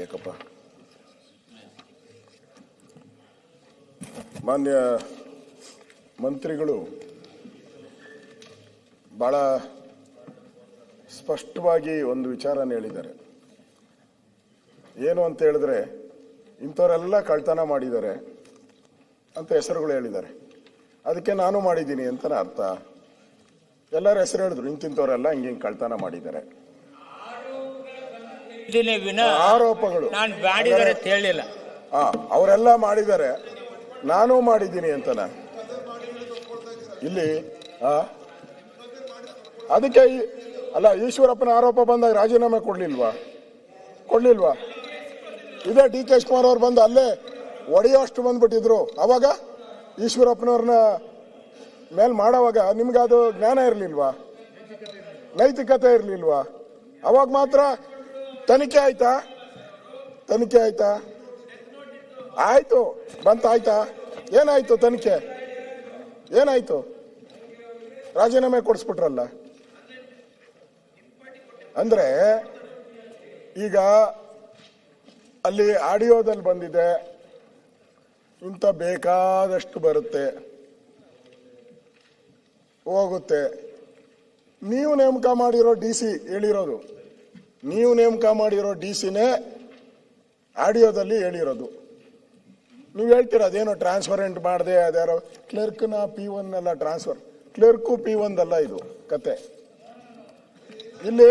ಏಕಪ್ಪ ಮಾನ್ಯ ಮಂತ್ರಿಗಳು ಬಹಳ ಸ್ಪಷ್ಟವಾಗಿ ಒಂದು ವಿಚಾರನ ಹೇಳಿದ್ದಾರೆ. ಏನು ಅಂತ ಹೇಳಿದ್ರೆ ಇಂಥವರೆಲ್ಲ ಕಳ್ತನ ಮಾಡಿದ್ದಾರೆ ಅಂತ ಹೆಸರುಗಳು ಹೇಳಿದ್ದಾರೆ. ಅದಕ್ಕೆ ನಾನು ಮಾಡಿದ್ದೀನಿ ಅಂತ ಅರ್ಥ. ಎಲ್ಲರ ಹೆಸರು ಹೇಳಿದ್ರು, ಇಂತಿಂಥವರೆಲ್ಲ ಹಿಂಗೆ ಕಳ್ತನ ಮಾಡಿದ್ದಾರೆ. ಆರೋಪಗಳು ಅವರೆಲ್ಲ ಮಾಡಿದ್ದಾರೆ, ನಾನು ಮಾಡಿದ್ದೀನಿ ಅಂತನ ಇಲ್ಲಿ ಅದಕ್ಕೆ ಅಲ್ಲ, ಈಶ್ವರಪ್ಪನ ಆರೋಪ ಬಂದಾಗ ರಾಜೀನಾಮೆ ಕೊಡ್ಲಿಲ್ವಾ? ಇದೇ ಡಿ ಕೆ ಶಿವಕುಮಾರ್ ಅವ್ರು ಬಂದು ಅಲ್ಲೇ ಒಡೆಯೋಷ್ಟು ಬಂದ್ಬಿಟ್ಟಿದ್ರು. ಅವಾಗ ಈಶ್ವರಪ್ಪನವ್ರನ್ನ ಮೇಲ್ ಮಾಡೋವಾಗ ನಿಮ್ಗೆ ಅದು ಜ್ಞಾನ ಇರಲಿಲ್ವಾ, ನೈತಿಕತೆ ಇರಲಿಲ್ವಾ? ಅವಾಗ ಮಾತ್ರ ತನಿಖೆ ಆಯ್ತಾ? ಆಯ್ತು, ಬಂತಾಯ್ತಾ? ಏನಾಯ್ತು ತನಿಖೆ? ಏನಾಯ್ತು? ರಾಜೀನಾಮೆ ಕೊಡಿಸ್ಬಿಟ್ರಲ್ಲ. ಅಂದ್ರೆ ಈಗ ಅಲ್ಲಿ ಆಡಿಯೋದಲ್ಲಿ ಬಂದಿದೆ, ಇಂಥ ಬೇಕಾದಷ್ಟು ಬರುತ್ತೆ ಹೋಗುತ್ತೆ. ನೀವು ನೇಮಕ ಮಾಡಿರೋ DC ಹೇಳಿರೋದು, ನೀವು ನೇಮಕ ಮಾಡಿರೋ DCನೇ ಆಡಿಯೋದಲ್ಲಿ ಹೇಳಿರೋದು. ನೀವು ಹೇಳ್ತೀರ ಅದೇನೋ ಟ್ರಾನ್ಸ್ಫರೆಂಟ್ ಮಾಡಿದೆ, ಅದ್ಯಾರೋ ಕ್ಲರ್ಕ್ನ P1 ಎಲ್ಲ ಟ್ರಾನ್ಸ್ಫರ್, ಕ್ಲರ್ಕು P1 ಅಲ್ಲ ಇದು ಕತೆ. ಇಲ್ಲಿ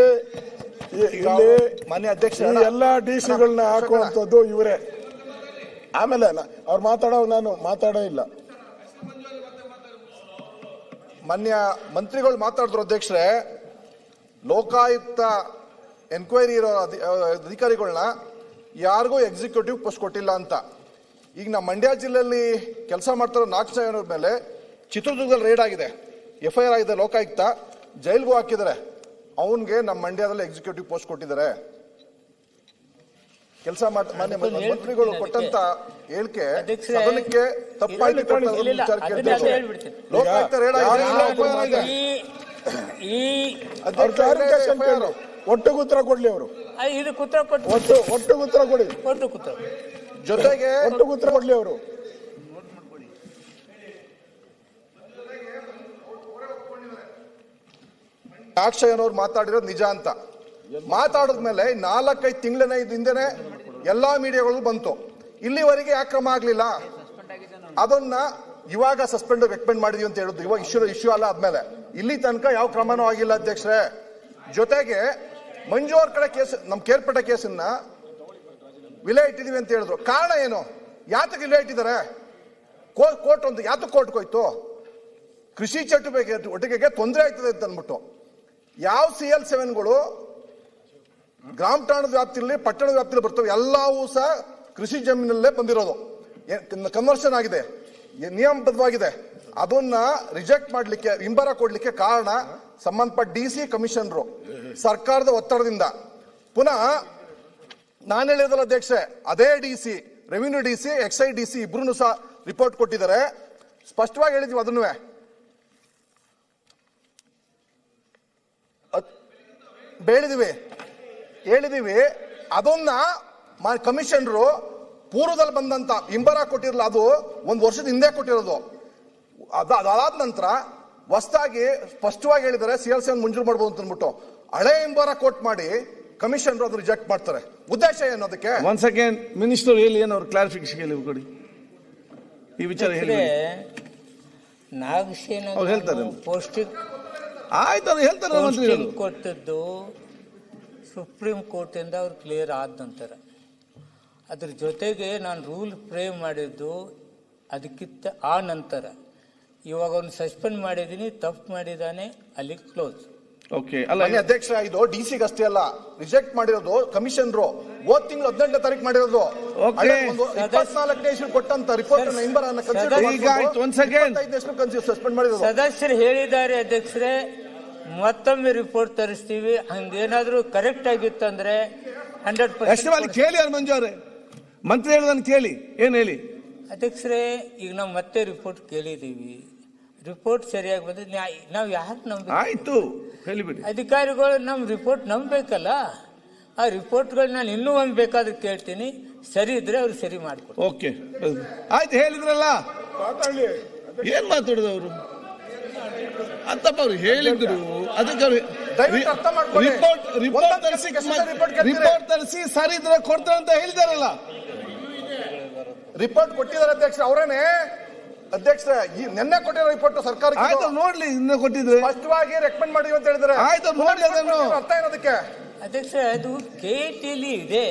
ಮಾನ್ಯ ಅಧ್ಯಕ್ಷ ಎಲ್ಲ DCಗಳನ್ನ ಹಾಕುವಂಥದ್ದು ಇವರೇ. ಆಮೇಲೆ ಅವ್ರು ನಾನು ಮಾತಾಡೋ ಇಲ್ಲ. ಮಾನ್ಯ ಮಂತ್ರಿಗಳು ಮಾತಾಡಿದ್ರು ಅಧ್ಯಕ್ಷರೇ, ಲೋಕಾಯುಕ್ತ ಎನ್ಕ್ವೈರಿ ಇರೋ ಅಧಿಕಾರಿಗಳನ್ನ ಯಾರಿಗೂ ಎಕ್ಸಿಕ್ಯೂಟಿವ್ ಪೋಸ್ಟ್ ಕೊಟ್ಟಿಲ್ಲ ಅಂತ. ಈಗ ನಮ್ಮ ಮಂಡ್ಯ ಜಿಲ್ಲೆಯಲ್ಲಿ ಕೆಲಸ ಮಾಡ್ತಾರೋ 4 ಜನರ ಮೇಲೆ ಚಿತ್ರದುರ್ಗದಲ್ಲಿ ರೇಡ್ ಆಗಿದೆ, FIR ಆಗಿದೆ. ಲೋಕಾಯುಕ್ತ ಜೈಲ್ಗೂ ಹಾಕಿದ್ದಾರೆ. ಅವನ್ಗೆ ನಮ್ಮ ಮಂಡ್ಯದಲ್ಲಿ ಎಕ್ಸಿಕ್ಯೂಟಿವ್ ಪೋಸ್ಟ್ ಕೊಟ್ಟಿದ್ದಾರೆ. ಕೆಲಸ ಮಾನ್ಯ ಮಂತ್ರಿಗಳು ಕೊಟ್ಟಂತ ಹೇಳಿಕೆ ಸದನಕ್ಕೆ ತಪ್ಪಾಯ್ತು. ಲೋಕಾಯುಕ್ತ ರೇಡ್ ಆಗಿದೆ. ಒಟ್ಟು ಉತ್ತರ ಕೊಡ್ಲಿ ಅವರು, ಒಟ್ಟು ಉತ್ತರ ಕೊಡಿ. ಜೊತೆಗೆ ಒಟ್ಟು ಉತ್ತರ ಕೊಡ್ಲಿ ಅವರು. ಅಕ್ಷಯನವ್ರು ಮಾತಾಡಿರೋದು ನಿಜ ಅಂತ ಮಾತಾಡಿದ್ಮೇಲೆ 4-5 ತಿಂಗಳ ಹಿಂದೆನೆ ಎಲ್ಲಾ ಮೀಡಿಯಾಗಳು ಬಂತು. ಇಲ್ಲಿವರೆಗೆ ಯಾಕೆ ಕ್ರಮ ಆಗ್ಲಿಲ್ಲ? ಅದನ್ನ ಇವಾಗ ರೆಕಮೆಂಡ್ ಮಾಡಿದೀವಿ ಅಂತ ಹೇಳುದು ಇವಾಗ ಇಶ್ಯೂ ಅಲ್ಲ. ಆದ್ಮೇಲೆ ಇಲ್ಲಿ ತನಕ ಯಾವ ಕ್ರಮನೂ ಆಗಿಲ್ಲ ಅಧ್ಯಕ್ಷರೇ. ಜೊತೆಗೆ ಮಂಜು ಅವ್ರ ಕಡೆ ಕೇಸ್, ನಮ್ ಕೇರ್ಪೇಟೆ ಕೇಸನ್ನ ವಿಲೆ ಇಟ್ಟಿದೀವಿ ಅಂತ ಹೇಳಿದ್ರು. ಕಾರಣ ಏನು? ಯಾತಕ್ಕೆ ವಿಲೆ ಇಟ್ಟಿದ್ದಾರೆ? ಕೋರ್ಟ್ ಒಂದು ಯಾತಕ್ಕೆ ಕೋರ್ಟ್ಗೆ ಹೋಯ್ತು? ಕೃಷಿ ಚಟುವಟಿಕೆಗೆ ತೊಂದರೆ ಆಯ್ತದೆ ಅಂತ ಅಂದ್ಬಿಟ್ಟು. ಯಾವ CL7ಗಳು ಗ್ರಾಮ ಠಾಣದ ವ್ಯಾಪ್ತಿಯಲ್ಲಿ, ಪಟ್ಟಣದ ವ್ಯಾಪ್ತಿಯಲ್ಲಿ ಬರ್ತವೆ, ಎಲ್ಲವೂ ಸಹ ಕೃಷಿ ಜಮೀನಲ್ಲೇ ಬಂದಿರೋದು, ಕನ್ವರ್ಷನ್ ಆಗಿದೆ, ನಿಯಮಬದ್ಧವಾಗಿದೆ. ಅದನ್ನ ರಿಜೆಕ್ಟ್ ಮಾಡ್ಲಿಕ್ಕೆ, ಹಿಂಬರ ಕೊಡ್ಲಿಕ್ಕೆ ಕಾರಣ ಸಂಬಂಧಪಟ್ಟ DC ಕಮಿಷನರು ಸರ್ಕಾರದ ಒತ್ತಡದಿಂದ. ಪುನಃ ನಾನು ಹೇಳಿದಲ್ಲ ಅಧ್ಯಕ್ಷೆ, ಅದೇ DC, revenue DC, excise DC ಇಬ್ರು ಸಹ ರಿಪೋರ್ಟ್ ಕೊಟ್ಟಿದ್ದಾರೆ. ಸ್ಪಷ್ಟವಾಗಿ ಹೇಳಿದ್ವಿ, ಅದನ್ನು ಹೇಳಿದೀವಿ. ಅದನ್ನ ಕಮಿಷನರು ಪೂರ್ವದಲ್ಲಿ ಬಂದಂತ ಹಿಂಬರ ಕೊಟ್ಟಿರಲ್ಲ, ಅದು 1 ವರ್ಷದ ಹಿಂದೆ ಕೊಟ್ಟಿರೋದು. ಅದಾದ ನಂತರ ಹೊಸದಾಗಿ ಸ್ಪಷ್ಟವಾಗಿ ಹೇಳಿದ್ದಾರೆ CL7 ಮಂಜೂರು ಮಾಡಬಹುದು ಅಂತ ಅಂದ್ಬಿಟ್ಟು ಹಳೆ ಹಿಂಬರ ಕೋಟ್ ಮಾಡಿ ಕಮಿಷನರು ಅದು ರಿಜೆಕ್ಟ್ ಮಾಡ್ತಾರೆ. ಉದ್ದೇಶ ಏನು ಅದಕ್ಕೆ? ಒನ್ ಸೆಕೆಂಡ್, ಮಿನಿಸ್ಟರ್ ಹೇಳಿ, ಏನು ಅವ್ರು ಕ್ಲಾರಿಫಿಕೇಶನ್ ಕೊಡಿ ಈ ವಿಚಾರ ಹೇಳಿ. ಅವ್ರು ಹೇಳ್ತಾರೆ ಪೌಷ್ಟಿಕ ಆಯ್ತು, ಅವ್ರು ಹೇಳ್ತಾರೆ. ಕೊಟ್ಟದ್ದು ಸುಪ್ರೀಂ ಕೋರ್ಟ್ ಇಂದ ಅವ್ರು ಕ್ಲಿಯರ್ ಆದ ನಂತರ, ಅದ್ರ ಜೊತೆಗೆ ನಾನು ರೂಲ್ ಫ್ರೇಮ್ ಮಾಡಿದ್ದು ಅದಕ್ಕಿಂತ ಆ ನಂತರ. ಇವಾಗ ಅವ್ನು ಸಸ್ಪೆಂಡ್ ಮಾಡಿದ್ದೀನಿ, ತಪ್ಪು ಮಾಡಿದ್ದಾನೆ, ಅಲ್ಲಿ ಕ್ಲೋಸ್. ಓಕೆ. ಅಲ್ಲ ಅಧ್ಯಕ್ಷ, ಇದು DCಗೆ ಅಷ್ಟೇ ಅಲ್ಲ, ರಿಜೆಕ್ಟ್ ಮಾಡಿರೋದು ಕಮಿಷನರು ಹೋದ ತಿಂಗಳು 18ನೇ ತಾರೀಕು ಮಾಡಿರೋದು. 24ನೇ ಇಶ್ಯೂ ಕೊಟ್ಟಂತ ರಿಪೋರ್ಟ್ ಸಸ್ಪೆಂಡ್ ಮಾಡಿರೋದು. ಸದಸ್ಯರು ಹೇಳಿದ್ದಾರೆ ಅಧ್ಯಕ್ಷರೇ, ಮತ್ತೊಮ್ಮೆ ರಿಪೋರ್ಟ್ ತರಿಸ್ತೀವಿ, ಹಂಗೇನಾದ್ರೂ ಕರೆಕ್ಟ್ ಆಗಿತ್ತಂದ್ರೆ 100% ಕೇಳಿ. ಅವ್ರು ಮಂಜು ಅವರೇ, ಮಂತ್ರಿ ಹೇಳೋದನ್ನು ಕೇಳಿ, ಏನ್ ಹೇಳಿ ಅಧ್ಯಕ್ಷರೇ. ಈಗ ನಾವು ಮತ್ತೆ ರಿಪೋರ್ಟ್ ಕೇಳಿದೀವಿ, ರಿಪೋರ್ಟ್ ಸರಿಯಾಗಿ ಬಂದಿದ್ದು ನಾವು ಯಾಕೆ ನಂಬ? ಆಯ್ತು, ಹೇಳಿಬಿಡಿ. ಅಧಿಕಾರಿಗಳು ನಮ್ಮ ರಿಪೋರ್ಟ್ ನಂಬಬೇಕಲ್ಲ. ಆ ರಿಪೋರ್ಟ್ಗಳು ನಾನು ಇನ್ನೂ ಒಂದು ಬೇಕಾದ್ರೆ ಕೇಳ್ತೀನಿ, ಸರಿ ಇದ್ರೆ ಅವ್ರು ಸರಿ ಮಾಡಿಕೊಡ್ತಾರೆ. ಓಕೆ ಆಯ್ತು, ಹೇಳಿದ್ರಲ್ಲ, ಏನ್ ಮಾತಾಡುದು ಅವರು ಅಂತಪ್ಪ, ಅವ್ರು ಹೇಳಿದ್ರು. ಅದಕ್ಕೆ ದಯವಿಟ್ಟು ಅರ್ಥ ಮಾಡ್ಕೊಳ್ಳಿ. ರಿಪೋರ್ಟ್ ತರಿಸಿ ಸರಿ ಇದ್ರೆ ಕೊಡ್ತಾರೆ ಅಂತ ಹೇಳಿದಾರಲ್ಲ. ರಿಪೋರ್ಟ್ ಕೊಟ್ಟಿದ್ದಾರೆ ಅಧ್ಯಕ್ಷ ಅವರೇನೆ. ಅಧ್ಯಕ್ಷ ನಿನ್ನೆ ಕೊಟ್ಟಿರೋ ರಿಪೋರ್ಟ್ ಸರ್ಕಾರಕ್ಕೆ ಆಯ್ತು ನೋಡ್ಲಿ, ಇನ್ನ ಕೊಟ್ಟಿದ್ರೆ ಸ್ಪಷ್ಟವಾಗಿ ರೆಕಮೆಂಡ್ ಮಾಡಿ ಅಂತ ಹೇಳಿದ್ದಾರೆ. ಆಯ್ತು ನೋಡ್ಲಿ ಅದನ್ನು. ಅರ್ಥ ಏನದಕ್ಕೆ ಅಧ್ಯಕ್ಷ, ಅದು KITಲಿ ಇದೆ,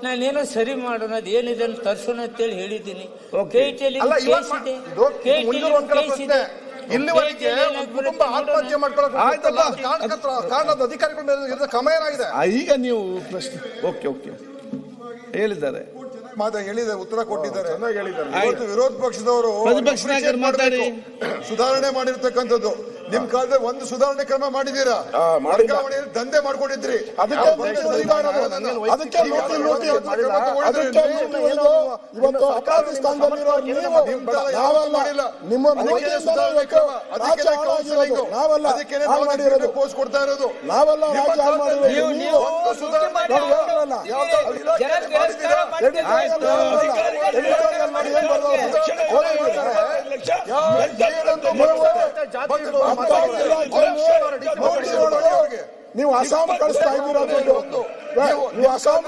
ನಾನೇನೋ ಸರಿ ಮಾಡೋಣ, ಅದು ಏನಿದೆ ಅಂತ ತರ್ಸೋಣ ಅಂತೇಳಿ ಹೇಳಿದ್ದೀನಿ. KITಲಿ ಅಲ್ಲ, ಕೇಸ್ ಇದೆ, KITಲಿ ಕೇಸ್ ಇದೆ. ಇಲ್ಲಿವರೆಗೆ ಕುಟುಂಬ ಆತ್ಮಹತ್ಯೆ ಮಾಡ್ಕೊಳ್ಳೋಕೆ ಕಾರಣದ ಅಧಿಕಾರಿಗಳ ಮೇಲೆ ಇರೋ ಕ್ರಮ ಏನಾಗಿದೆ? ಈಗ ನೀವು ಪ್ರಶ್ನೆ ಓಕೆ ಹೇಳಿದ್ದಾರೆ, ಹೇಳಿದ್ದಾರೆ, ಉತ್ತರ ಕೊಟ್ಟಿದ್ದಾರೆ. ಹೇಳಿದ್ದಾರೆ. ಇವತ್ತು ವಿರೋಧ ಪಕ್ಷದವರು ಪ್ರತಿಪಕ್ಷ ನಾಯಕರು ಮಾತಾಡಿ ಸುಧಾರಣೆ ಮಾಡಿರ್ತಕ್ಕಂಥದ್ದು. ನಿಮ್ ಕಾಲದಲ್ಲಿ ಒಂದು ಸುಧಾರಣೆ ಕ್ರಮ ಮಾಡಿದೀರಾ? ವರ್ಗಾವಣೆಯಲ್ಲಿ ದಂಧೆ ಮಾಡ್ಕೊಂಡಿದ್ರಿ. ಅದಕ್ಕೆ ಇವತ್ತು ಅಪರಾಧಿ ಸ್ಥಾನದಲ್ಲಿರೋ ನೀವು ಪೋಸ್ಟ್ ಕೊಡ್ತಾ ಇರೋದು ನಾವೆಲ್ಲ ರಾಜ್ಯ ಹಾಳು ಮಾಡಿರೋದು ನೀವು. ನೀವು ಅಸ್ಸಾಂ ಕಳಿಸ್ತಾ ಇದ್ದೀರಾ, ನೀವು ಅಸ್ಸಾಂ,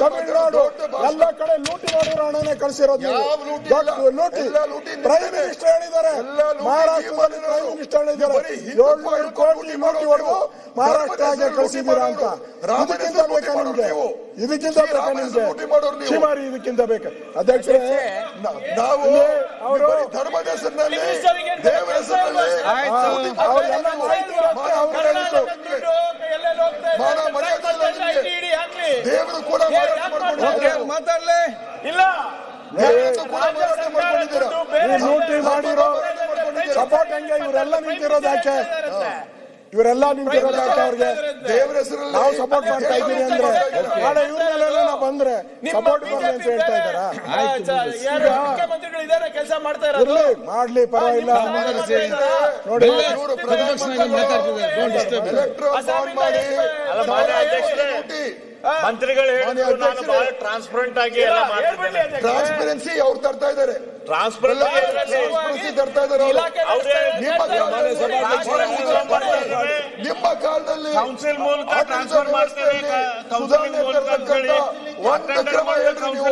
ತಮಿಳುನಾಡು ಎಲ್ಲ ಕಡೆ ಲೂಟಿ ಮಾಡಿರೋ ಹಣನೇ ಕಳಿಸಿರೋದು. ಲೂಟಿ ಪ್ರೈಮ್ ಮಿನಿಸ್ಟರ್ ಹೇಳಿದ್ದಾರೆ, ಮಹಾರಾಷ್ಟ್ರದಲ್ಲಿ ಪ್ರೈಮ್ ಮಿನಿಸ್ಟರ್ ಹೇಳಿದ್ದಾರೆ 700 ಕೋಟಿ ಲೂಟಿ ಹೊಡೆದು ಮಹಾರಾಷ್ಟ್ರಗೆ ಕಳಿಸಿದ್ದೀರಾ ಅಂತ. ಇದಕ್ಕಿಂತ ಬೇಕಾ ನಿಮ್ಗೆ? ಇದಕ್ಕಿಂತ ಬೇಕಾ ನಿಮ್ಗೆ? ಶಿಮಾರಿ ಇದಕ್ಕಿಂತ ಬೇಕಾ? ಅಧ್ಯಕ್ಷರೇ, ನಾವು ಅವರು ಧರ್ಮದ ಹೆಸರಿನಲ್ಲಿ, ದೇವರ ಹೆಸರಿನಲ್ಲಿ ಅವರೆಲ್ಲ ಮಾಹಿತಿ ಇರುತ್ತೆ, ಅವ್ರು ಹೇಳಿದ್ದು. ಮಾನ ಮರ್ಯಾದೆ ದೇವರು ಕೂಡ ಮಾತಾಡ್ಲೆ ಇಲ್ಲ, ಲೂಟಿ ಮಾಡಿರೋ ಸಪೋರ್ಟ್ ಹಂಗೆ ಇವರೆಲ್ಲ ನಿಂತಿರೋದು ಯಾಕೆ? ಇವರೆಲ್ಲ ನಿಂತಿರೋದು ಯಾಕೆ? ಅವ್ರಿಗೆ ದೇವರ ಹೆಸರಲ್ಲಿ ನಾವು ಸಪೋರ್ಟ್ ಮಾಡ್ತಾ ಇದ್ದೀವಿ ಅಂದ್ರೆ ನಾಳೆ ಇವ್ರ ಮೇಲೆ ಬಂದ್ರೆ ಸಪೋರ್ಟ್ ಬರ್ಲಿ ಅಂತ ಹೇಳ್ತಾ ಇದ್ದಾರಾ? ಮುಖ್ಯಮಂತ್ರಿಗಳು ಇದಾರೆ, ಕೆಲಸ ಮಾಡ್ತಾ ಇರೋದು. ಇರ್ಲಿ, ಮಾಡ್ಲಿ, ಪರವಾಗಿಲ್ಲ. ನೋಡಿ, ಪ್ರತಿಪಕ್ಷ ನಾಯಕರು ಮಾತಾಡ್ತಿದ್ದಾರೆ. ಮಂತ್ರಿಗಳು ನಾನು ಬಹಳ ಟ್ರಾನ್ಸ್ಪರೆಂಟ್ ಆಗಿ ಎಲ್ಲ ಮಾಡ್ತಿದ್ದೇನೆ. ಟ್ರಾನ್ಸ್ಪರೆನ್ಸಿ ಅವ್ರು ತರ್ತಾ ಇದ್ದಾರೆ, ಟ್ರಾನ್ಸ್ಪರೆನ್ಸಿ ತರ್ತಾ ಇದ್ದಾರೆ. ನಿಮ್ಮ ಕಾಲದಲ್ಲಿ ಕೌನ್ಸಿಲ್ ಮೂಲಕ ಟ್ರಾನ್ಸ್ಫರ್ ಮಾಡ್ತಾರೆ, ಕೌನ್ಸಿಲಿಂಗ್ ಮೂಲಕ ಅಂತ ಹೇಳಿ ಒಂದು ಕ್ರಮ ಹೇಳ್ರಿ ನೀವು.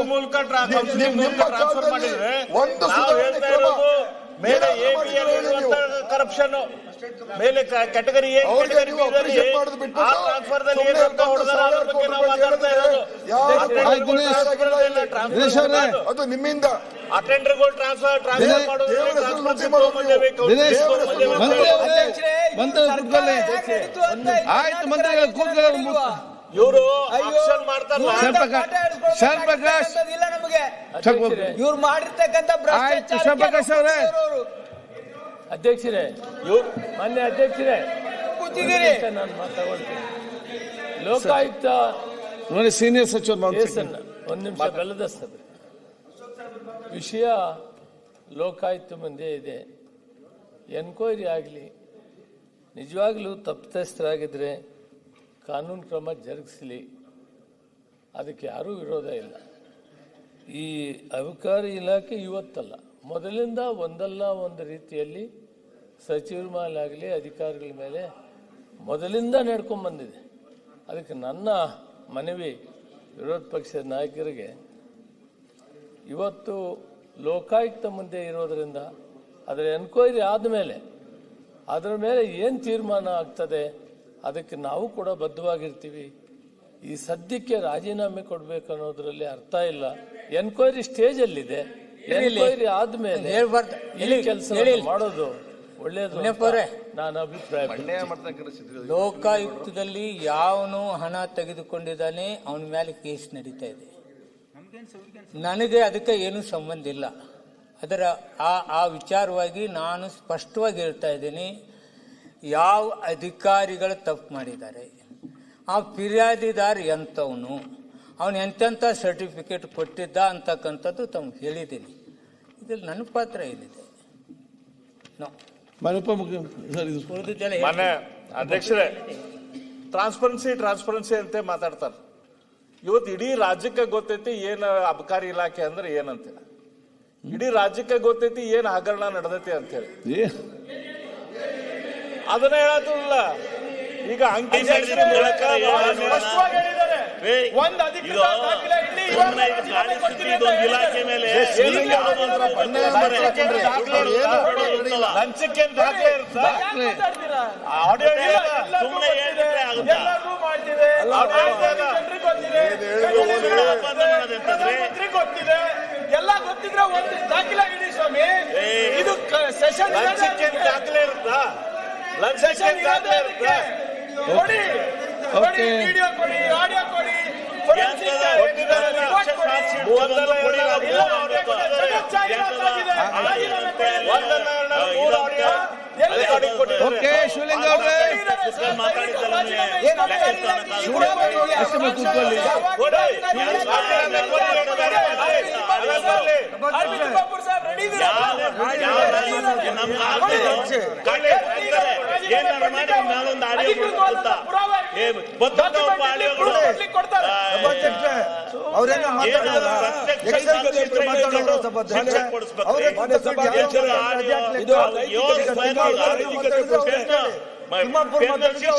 ಕೌನ್ಸಿಲ್ ಮೂಲಕ ಟ್ರಾನ್ಸ್ಫರ್ ಮಾಡಿದ್ರೆ ಒಂದು ನಾವು ಹೇಳ್ತಾ ಇರೋದು ಮೇಲೆ ಕರಪ್ಷನ್ ಮೇಲೆ ಕ್ಯಾಟಗರಿ ಎ ಕ್ಯಾಟಗರಿ ಆ ಟ್ರಾನ್ಸ್ಫರ್ದಲ್ಲಿ ಏನು ಅಂತ ಹೊಡೆದಾರ ಅದ್ರ ಬಗ್ಗೆ ನಾವು ಮಾತಾಡ್ತಾ ಇರೋದು. ಅದು ನಿಮ್ಮಿಂದ ಅಟೆಂಡರ್ಗಳು ಟ್ರಾನ್ಸ್ಫರ್ ಮಾಡೋದು ಆಯ್ತು, ಮಂತ್ರಿಗಳು ಕೂತ್ಕೊಳ್ಳಿ. ಇವರು ಆಕ್ಷನ್ ಮಾಡ್ತಾರಲ್ಲ, ಶರಣ್ಪ್ರಕಾಶ್ ಇವ್ರು ಮಾಡಿರ್ತಕ್ಕಂಥ ಆಯ್ತು, ಶರಣ್ಪ್ರಕಾಶ್ ಅವರೇ. ಅಧ್ಯಕ್ಷರೇ, ಮಾನ್ಯ ಅಧ್ಯಕ್ಷರೇ, ಕೂತಿದ್ದೀರಿ. ನಾನು ಮಾತಾಡ್ತೀನಿ. ಲೋಕಾಯುಕ್ತ ನೋಡಿ, ಸೀನಿಯರ್ ಸಚಿವರು ಒಂದು ನಿಮಿಷ ಬೆಲ್ಲದಸ್ತದೆ ವಿಷಯ ಲೋಕಾಯುಕ್ತ ಮುಂದೆ ಇದೆ. ಎನ್ಕ್ವೈರಿ ಆಗಲಿ, ನಿಜವಾಗ್ಲೂ ತಪ್ಪಿತಸ್ಥರಾಗಿದ್ದರೆ ಕಾನೂನು ಕ್ರಮ ಜರುಗಿಸಲಿ, ಅದಕ್ಕೆ ಯಾರೂ ವಿರೋಧ ಇಲ್ಲ. ಈ ಅಬಕಾರಿ ಇಲಾಖೆ ಇವತ್ತಲ್ಲ, ಮೊದಲಿಂದ ಒಂದಲ್ಲ ಒಂದು ರೀತಿಯಲ್ಲಿ ಸಚಿವರ ಮೇಲಾಗಲಿ ಅಧಿಕಾರಿಗಳ ಮೇಲೆ ಮೊದಲಿಂದ ನಡ್ಕೊಂಡ್ಬಂದಿದೆ. ಅದಕ್ಕೆ ನನ್ನ ಮನವಿ ವಿರೋಧ ಪಕ್ಷದ ನಾಯಕರಿಗೆ, ಇವತ್ತು ಲೋಕಾಯುಕ್ತ ಮುಂದೆ ಇರೋದರಿಂದ ಅದರ ಎನ್ಕ್ವೈರಿ ಆದಮೇಲೆ ಅದರ ಮೇಲೆ ಏನು ತೀರ್ಮಾನ ಆಗ್ತದೆ ಅದಕ್ಕೆ ನಾವು ಕೂಡ ಬದ್ಧವಾಗಿರ್ತೀವಿ. ಈ ಸದ್ಯಕ್ಕೆ ರಾಜೀನಾಮೆ ಕೊಡಬೇಕು ಅನ್ನೋದ್ರಲ್ಲಿ ಅರ್ಥ ಇಲ್ಲ. ಎನ್ಕ್ವೈರಿ ಸ್ಟೇಜಲ್ಲಿದೆ, ಎನ್ಕ್ವೈರಿ ಆದ್ಮೇಲೆ ಈ ಕೆಲಸ ಮಾಡೋದು ಒಳ್ಳೇದು ನಾನು ಅಭಿಪ್ರಾಯ. ಲೋಕಾಯುಕ್ತದಲ್ಲಿ ಯಾವನು ಹಣ ತೆಗೆದುಕೊಂಡಿದ್ದಾನೆ ಅವನ ಮೇಲೆ ಕೇಸ್ ನಡೀತಾ ಇದೆ. ನನಗೆ ಅದಕ್ಕೆ ಏನೂ ಸಂಬಂಧ ಇಲ್ಲ. ಅದರ ಆ ವಿಚಾರವಾಗಿ ನಾನು ಸ್ಪಷ್ಟವಾಗಿ ಹೇಳ್ತಾ ಇದ್ದೀನಿ, ಯಾವ ಅಧಿಕಾರಿಗಳು ತಪ್ಪು ಮಾಡಿದ್ದಾರೆ, ಆ ಫಿರ್ಯಾದಿದಾರ ಎಂಥವನು, ಅವನು ಎಂತೆಂಥ ಸರ್ಟಿಫಿಕೇಟ್ ಕೊಟ್ಟಿದ್ದ ಅಂತಕ್ಕಂಥದ್ದು ತಮ್ಗೆ ಹೇಳಿದ್ದೀನಿ. ಇದ್ರಲ್ಲಿ ನನ್ನ ಪಾತ್ರ ಏನಿದೆ? ಮಾನ್ಯ ಅಧ್ಯಕ್ಷರೇ, ಟ್ರಾನ್ಸ್ಪರೆನ್ಸಿ ಅಂತ ಮಾತಾಡ್ತಾರೆ. ಇವತ್ತು ಇಡೀ ರಾಜ್ಯಕ್ಕೆ ಗೊತ್ತೈತಿ ಏನು ಅಬಕಾರಿ ಇಲಾಖೆ ಅಂದ್ರೆ ಏನಂತ, ಇಡೀ ರಾಜ್ಯಕ್ಕೆ ಗೊತ್ತೈತಿ ಏನ್ ಹಗರಣ ನಡೆದೈತಿ ಅಂತೇಳಿ. ಅದನ್ನ ಹೇಳತ್ತಿಲ್ಲ. ಈಗ ಅಂಕಿ ಒಂದು ಅಧಿಕೃತ ದಾಖಲೆ ಇಲ್ಲಿ ಇಲಾಖೆ ಮೇಲೆ ಲಂಚಕ್ಕೆ ದಾಖಲೆ ಇರುತ್ತೆ. ಆಡಿಯೋ ಗೊತ್ತಿದೆ, ಎಲ್ಲ ಗೊತ್ತಿದ್ರೆ ಒಂದು ದಾಖಲೆ ಇಡಿ ಸ್ವಾಮಿ. ಇದು ಸೆಷನ್ ಲಂಚಕ್ಕೆ ದಾಖಲೆ ಇರುತ್ತಾ? ಸೆಷನ್ ಕೊಡಿ, ವಿಡಿಯೋ ಕೊಡಿ, ಆಡಿಯೋ ಕೊಡಿ, ಓಕೆ ಶಿವಲಿಂಗ ಅವರೇ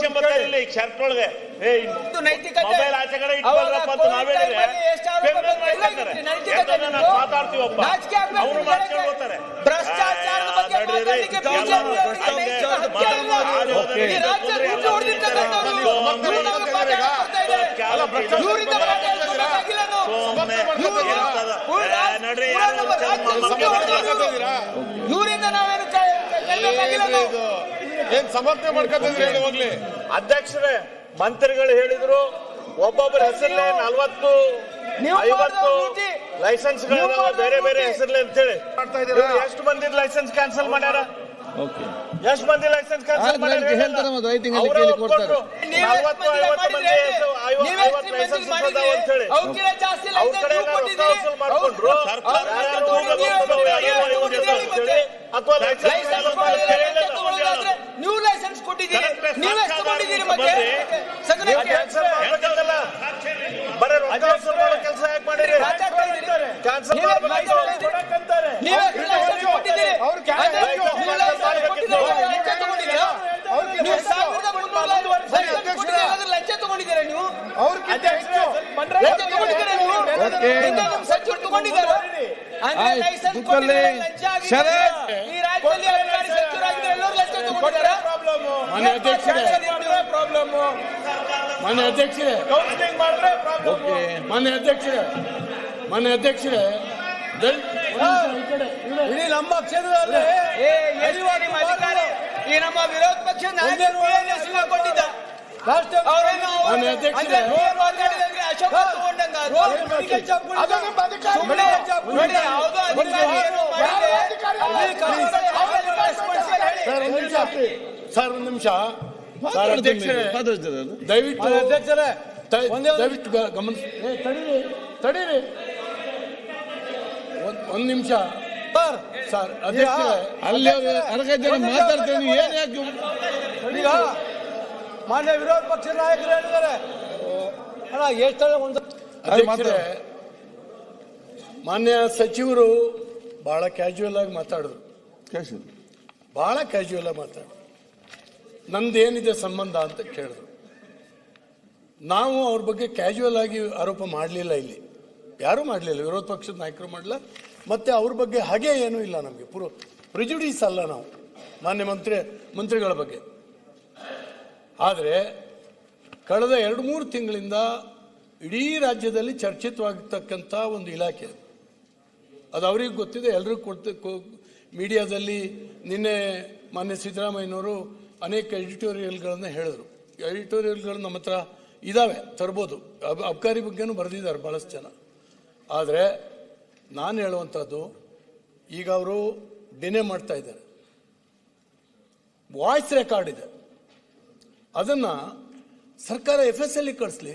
ಕೂತ್ಕೊಳ್ಳಿ. ಶರ್ಟ್ ಒಳಗೆ ಮೊಬೈಲ್ ಆಚೆ ಕಡೆ ಇಟ್ಕೊಳ್ರಪ್ಪ ಅಂತ ನಾವ್ ಹೇಳಿದ್ರೆ ಮಾತಾಡ್ತೀವಪ್ಪ, ಅವ್ರು ಮಾಡ್ಕೊಂಡು ಹೋಗ್ತಾರೆ. ಭ್ರಷ್ಟಾಚಾರದ ಬಗ್ಗೆ ಮಾತಾಡ್ಲಿಕ್ಕೆ ಇವರಿಂದ ನಾವೇನು ಏನ್ ಸಮರ್ಥನೆ ಮಾಡ್ಕೊತಿದ್ರೆ ಹೋಗ್ಲಿ. ಅಧ್ಯಕ್ಷರೇ, ಮಂತ್ರಿಗಳು ಹೇಳಿದ್ರು ಒಬ್ಬೊಬ್ಬರ ಹೆಸರಲ್ಲೇ 40-50 ಲೈಸೆನ್ಸ್ ಬೇರೆ ಬೇರೆ ಹೆಸರಲ್ಲೇ ಅಂತೇಳಿ. ಎಷ್ಟು ಮಂದಿ ಲೈಸೆನ್ಸ್ ಕ್ಯಾನ್ಸಲ್ ಮಾಡ್ಯಾರ? ಎಷ್ಟು ಮಂದಿ ಲೈಸೆನ್ಸ್ ಕ್ಯಾನ್ಸಲ್ ಮಾಡ್ಯಾರ? ನೀವು ಲೈಸೆನ್ಸ್ ಕೊಟ್ಟಿದ್ದೀರಿ, ನೀವು ಎಷ್ಟು ಕೊಟ್ಟಿದ್ದೀರಿ? ಮತ್ತೆ ಬರೀ ಕೆಲಸ ಯಾಕೆ ಮಾಡಿರಿ? ಕ್ಯಾನ್ಸಲ್ ಲಂಚ ತಗೊಂಡಿದ್ದೀರಾ ನೀವು? ಸಚಿವರು ತಗೊಂಡಿದ್ದಾರೆ. ಈ ರಾಜ್ಯದಲ್ಲಿ ಸಚಿವರಾಗಿದ್ರೆ ಎಲ್ಲರೂ ಲಂಚ ತಗೊಂಡಿದ್ದಾರೆ. ಮಾನ್ಯ ಅಧ್ಯಕ್ಷರೇ ಇಡೀ ನಮ್ಮ ಕ್ಷೇತ್ರದಲ್ಲಿ ಅಧಿಕಾರಿ ಈ ನಮ್ಮ ವಿರೋಧ ಪಕ್ಷ ಕೊಟ್ಟಿದ್ದ ಅಶೋಕ ತಗೊಂಡಂಗ ಸರ್ ಒಂದು ನಿಮಿಷ. ದಯವಿಟ್ಟು ದಯವಿಟ್ಟು ಗಮನ ತಡೀರಿ ಒಂದ್ ನಿಮಿಷ ಸರ್. ಅಧ್ಯಕ್ಷರೇ ಅಲ್ಲಿ ಮಾತಾಡ್ತೇನೆ. ಏನ್ ಯಾಕೆ ಈಗ ಮಾನ್ಯ ವಿರೋಧ ಪಕ್ಷ ನಾಯಕರು ಹೇಳಿದ್ದಾರೆ ಅಧ್ಯಕ್ಷರೇ, ಮಾನ್ಯ ಸಚಿವರು ಬಹಳ ಕ್ಯಾಶುವಲ್ ಆಗಿ ಮಾತಾಡಿದ್ರು. ಬಹಳ ಕ್ಯಾಶುವಲ್ ಆಗಿ ಮಾತಾಡಿದ್ರು. ನಂದೇನಿದೆ ಸಂಬಂಧ ಅಂತ ಕೇಳಿದ್ರು. ನಾವು ಅವ್ರ ಬಗ್ಗೆ ಕ್ಯಾಶುವಲ್ ಆಗಿ ಆರೋಪ ಮಾಡಲಿಲ್ಲ, ಇಲ್ಲಿ ಯಾರೂ ಮಾಡಲಿಲ್ಲ, ವಿರೋಧ ಪಕ್ಷದ ನಾಯಕರು ಮಾಡಲಿಲ್ಲ. ಮತ್ತೆ ಅವ್ರ ಬಗ್ಗೆ ಹಾಗೆ ಏನೂ ಇಲ್ಲ, ನಮಗೆ ಪ್ರಿಜುಡಿಸ್ ಅಲ್ಲ ನಾವು ಮಾನ್ಯ ಮಂತ್ರಿಗಳ ಬಗ್ಗೆ. ಆದರೆ ಕಳೆದ 2-3 ತಿಂಗಳಿಂದ ಇಡೀ ರಾಜ್ಯದಲ್ಲಿ ಚರ್ಚಿತವಾಗತಕ್ಕಂಥ ಒಂದು ಇಲಾಖೆ ಅದು ಅವ್ರಿಗೆ ಗೊತ್ತಿದೆ, ಎಲ್ರಿಗೂ ಮೀಡಿಯಾದಲ್ಲಿ ನಿನ್ನೆ ಮಾನ್ಯ ಸಿದ್ದರಾಮಯ್ಯನವರು ಅನೇಕ ಎಡಿಟೋರಿಯಲ್ಗಳನ್ನು ಹೇಳಿದ್ರು. ಎಡಿಟೋರಿಯಲ್ಗಳು ನಮ್ಮ ಹತ್ರ ಇದ್ದಾವೆ, ತರ್ಬೋದು. ಅಬ್ಕಾರಿ ಬಗ್ಗೆನೂ ಬರೆದಿದ್ದಾರೆ ಭಾಳಷ್ಟು ಜನ. ಆದರೆ ನಾನು ಹೇಳುವಂಥದ್ದು, ಈಗ ಅವರು ಡಿನೇ ಮಾಡ್ತಾ ಇದ್ದಾರೆ, ವಾಯ್ಸ್ ರೆಕಾರ್ಡ್ ಇದೆ, ಅದನ್ನು ಸರ್ಕಾರ FSL ಕಳಿಸ್ಲಿ,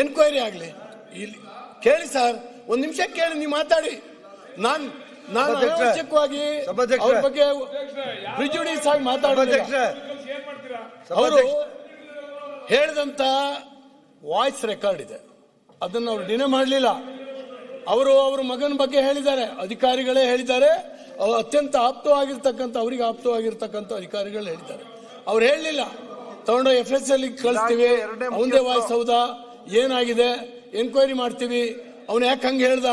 ಎನ್ಕ್ವೈರಿ ಆಗಲಿ. ಇಲ್ಲಿ ಕೇಳಿ ಸರ್, ಒಂದು ನಿಮಿಷ ಕೇಳಿ, ನೀವು ಮಾತಾಡಿ. ನಾನು ಅನಾವಶ್ಯಕವಾಗಿ ಅವ್ರ ಬಗ್ಗೆ ಪ್ರಿಜುಡಿಸ್ ಆಗಿ ಮಾತಾಡೋದಿಲ್ಲ. ಅವರು ಹೇಳಿದಂತ ವಾಯ್ಸ್ ರೆಕಾರ್ಡ್ ಇದೆ, ಅದನ್ನು ಅವರು ಡಿನೇ ಮಾಡಲಿಲ್ಲ. ಅವರು ಅವ್ರ ಮಗನ ಬಗ್ಗೆ ಹೇಳಿದ್ದಾರೆ, ಅಧಿಕಾರಿಗಳೇ ಹೇಳಿದ್ದಾರೆ, ಅತ್ಯಂತ ಆಪ್ತವಾಗಿರ್ತಕ್ಕಂಥ ಅವರಿಗೆ ಆಪ್ತವಾಗಿರ್ತಕ್ಕಂಥ ಅಧಿಕಾರಿಗಳು ಹೇಳಿದ್ದಾರೆ. ಅವ್ರು ಹೇಳಲಿಲ್ಲ ತಗೊಂಡು FSL ಕಳಿಸ್ತೀವಿ, ಅವನದೇ ವಾಯ್ಸ್ ಹೌದಾ, ಏನಾಗಿದೆ ಎನ್ಕ್ವೈರಿ ಮಾಡ್ತೀವಿ, ಅವನು ಯಾಕೆ ಹಂಗೆ ಹೇಳ್ದ,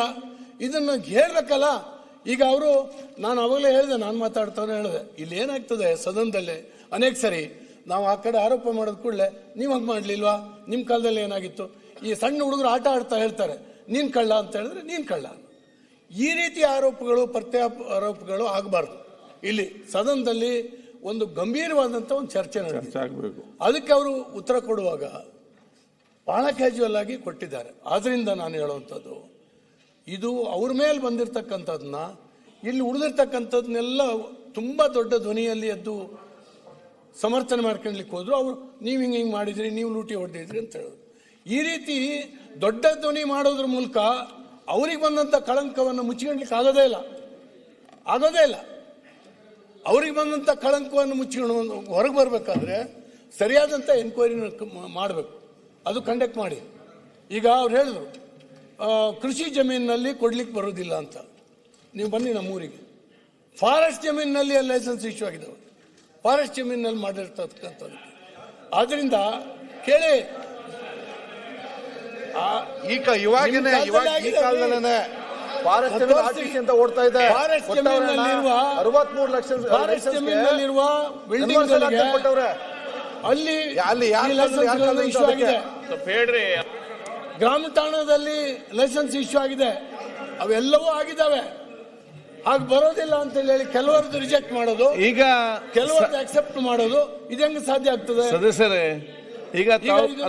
ಇದನ್ನು ಹೇಳ್ಬೇಕಲ್ಲ. ಈಗ ಅವರು, ನಾನು ಅವಾಗಲೇ ಹೇಳಿದೆ, ನಾನು ಮಾತಾಡ್ತಾನೆ ಹೇಳಿದೆ, ಇಲ್ಲಿ ಏನಾಗ್ತದೆ ಸದನದಲ್ಲಿ ಅನೇಕ ಸರಿ ನಾವು ಆ ಕಡೆ ಆರೋಪ ಮಾಡೋದ್ ಕೂಡಲೇ ನೀವು ಹಂಗೆ ಮಾಡ್ಲಿಲ್ವಾ, ನಿಮ್ಮ ಕಾಲದಲ್ಲಿ ಏನಾಗಿತ್ತು, ಈ ಸಣ್ಣ ಹುಡುಗರು ಆಟ ಆಡ್ತಾ ಹೇಳ್ತಾರೆ ನೀನ್ ಕಳ್ಳ ಅಂತ ಹೇಳಿದ್ರೆ ನೀನ್ ಕಳ್ಳ. ಈ ರೀತಿ ಆರೋಪಗಳು ಪ್ರತ್ಯಾರೋಪಗಳು ಆಗಬಾರ್ದು. ಇಲ್ಲಿ ಸದನದಲ್ಲಿ ಒಂದು ಗಂಭೀರವಾದಂತ ಒಂದು ಚರ್ಚೆ ನಡೆಯಬೇಕು. ಅದಕ್ಕೆ ಅವರು ಉತ್ತರ ಕೊಡುವಾಗ ಬಹಳ ಕ್ಯಾಜುವಲ್ ಆಗಿ ಕೊಟ್ಟಿದ್ದಾರೆ. ಆದ್ರಿಂದ ನಾನು ಹೇಳುವಂಥದ್ದು, ಇದು ಅವ್ರ ಮೇಲೆ ಬಂದಿರತಕ್ಕಂಥದ್ದನ್ನ ಇಲ್ಲಿ ಉಳಿದಿರ್ತಕ್ಕಂಥದ್ದನ್ನೆಲ್ಲ ತುಂಬಾ ದೊಡ್ಡ ಧ್ವನಿಯಲ್ಲಿ ಎದ್ದು ಸಮರ್ಥನೆ ಮಾಡ್ಕೊಳ್ಲಿಕ್ಕೆ ಹೋದ್ರು. ಅವರು ನೀವು ಹಿಂಗೆ ಮಾಡಿದ್ರಿ, ನೀವು ಲೂಟಿ ಹೊಡೆದಿದ್ರಿ ಅಂತ ಹೇಳಿದ್ರು. ಈ ರೀತಿ ದೊಡ್ಡ ಧ್ವನಿ ಮಾಡೋದ್ರ ಮೂಲಕ ಅವ್ರಿಗೆ ಬಂದಂತ ಕಳಂಕವನ್ನು ಮುಚ್ಚಿಕೊಳ್ಳಲಿಕ್ಕೆ ಆಗೋದೇ ಇಲ್ಲ. ಅವ್ರಿಗೆ ಬಂದಂತ ಕಳಂಕವನ್ನು ಮುಚ್ಚಿಕೊಂಡು ಹೊರಗೆ ಬರ್ಬೇಕಾದ್ರೆ ಸರಿಯಾದಂತ ಎನ್ಕ್ವೈರಿ ಮಾಡಬೇಕು, ಅದು ಕಂಡಕ್ಟ್ ಮಾಡಿ. ಈಗ ಅವ್ರು ಹೇಳಿದ್ರು ಕೃಷಿ ಜಮೀನಿನಲ್ಲಿ ಕೊಡ್ಲಿಕ್ಕೆ ಬರೋದಿಲ್ಲ ಅಂತ. ನೀವು ಬನ್ನಿ ನಮ್ಮೂರಿಗೆ, ಫಾರೆಸ್ಟ್ ಜಮೀನಿನಲ್ಲಿ ಲೈಸೆನ್ಸ್ ಇಶ್ಯೂ ಆಗಿದ್ದಾವೆ, ಫಾರೆಸ್ಟ್ ಜಮೀನಿನಲ್ಲಿ ಮಾಡಿರ್ತಕ್ಕಂಥದ್ದು. ಆದ್ರಿಂದ ಕೇಳಿ, ಇವಾಗಿನ ಈ ಕಾಲದಲ್ಲೇ ಫಾರೆಸ್ಟ್ ಅಂತ ಓಡ್ತಾ ಇದೆ. 63 ಲಕ್ಷ ಫಾರೆಸ್ಟ್ ಜಮೀನಿನಲ್ಲಿರುವ ಬಿಲ್ಡಿಂಗ್ ಅಲ್ಲಿ ಇಶ್ಯೂ ಆಗಿದೆ. ಗ್ರಾಮ ಠಾಣದಲ್ಲಿ ಲೈಸೆನ್ಸ್ ಇಶ್ಯೂ ಆಗಿದೆ, ಅವೆಲ್ಲವೂ ಆಗಿದ್ದಾವೆ. ಹಾಗೆ ಬರೋದಿಲ್ಲ ಅಂತ ಹೇಳಿ ಕೆಲವರದ್ದು ರಿಜೆಕ್ಟ್ ಮಾಡೋದು, ಈಗ ಕೆಲವರದ್ದು ಅಕ್ಸೆಪ್ಟ್ ಮಾಡೋದು, ಇದು ಹೆಂಗೆ ಸಾಧ್ಯ ಆಗ್ತದೆ ಸದಸ್ಯರೇ? ಈಗ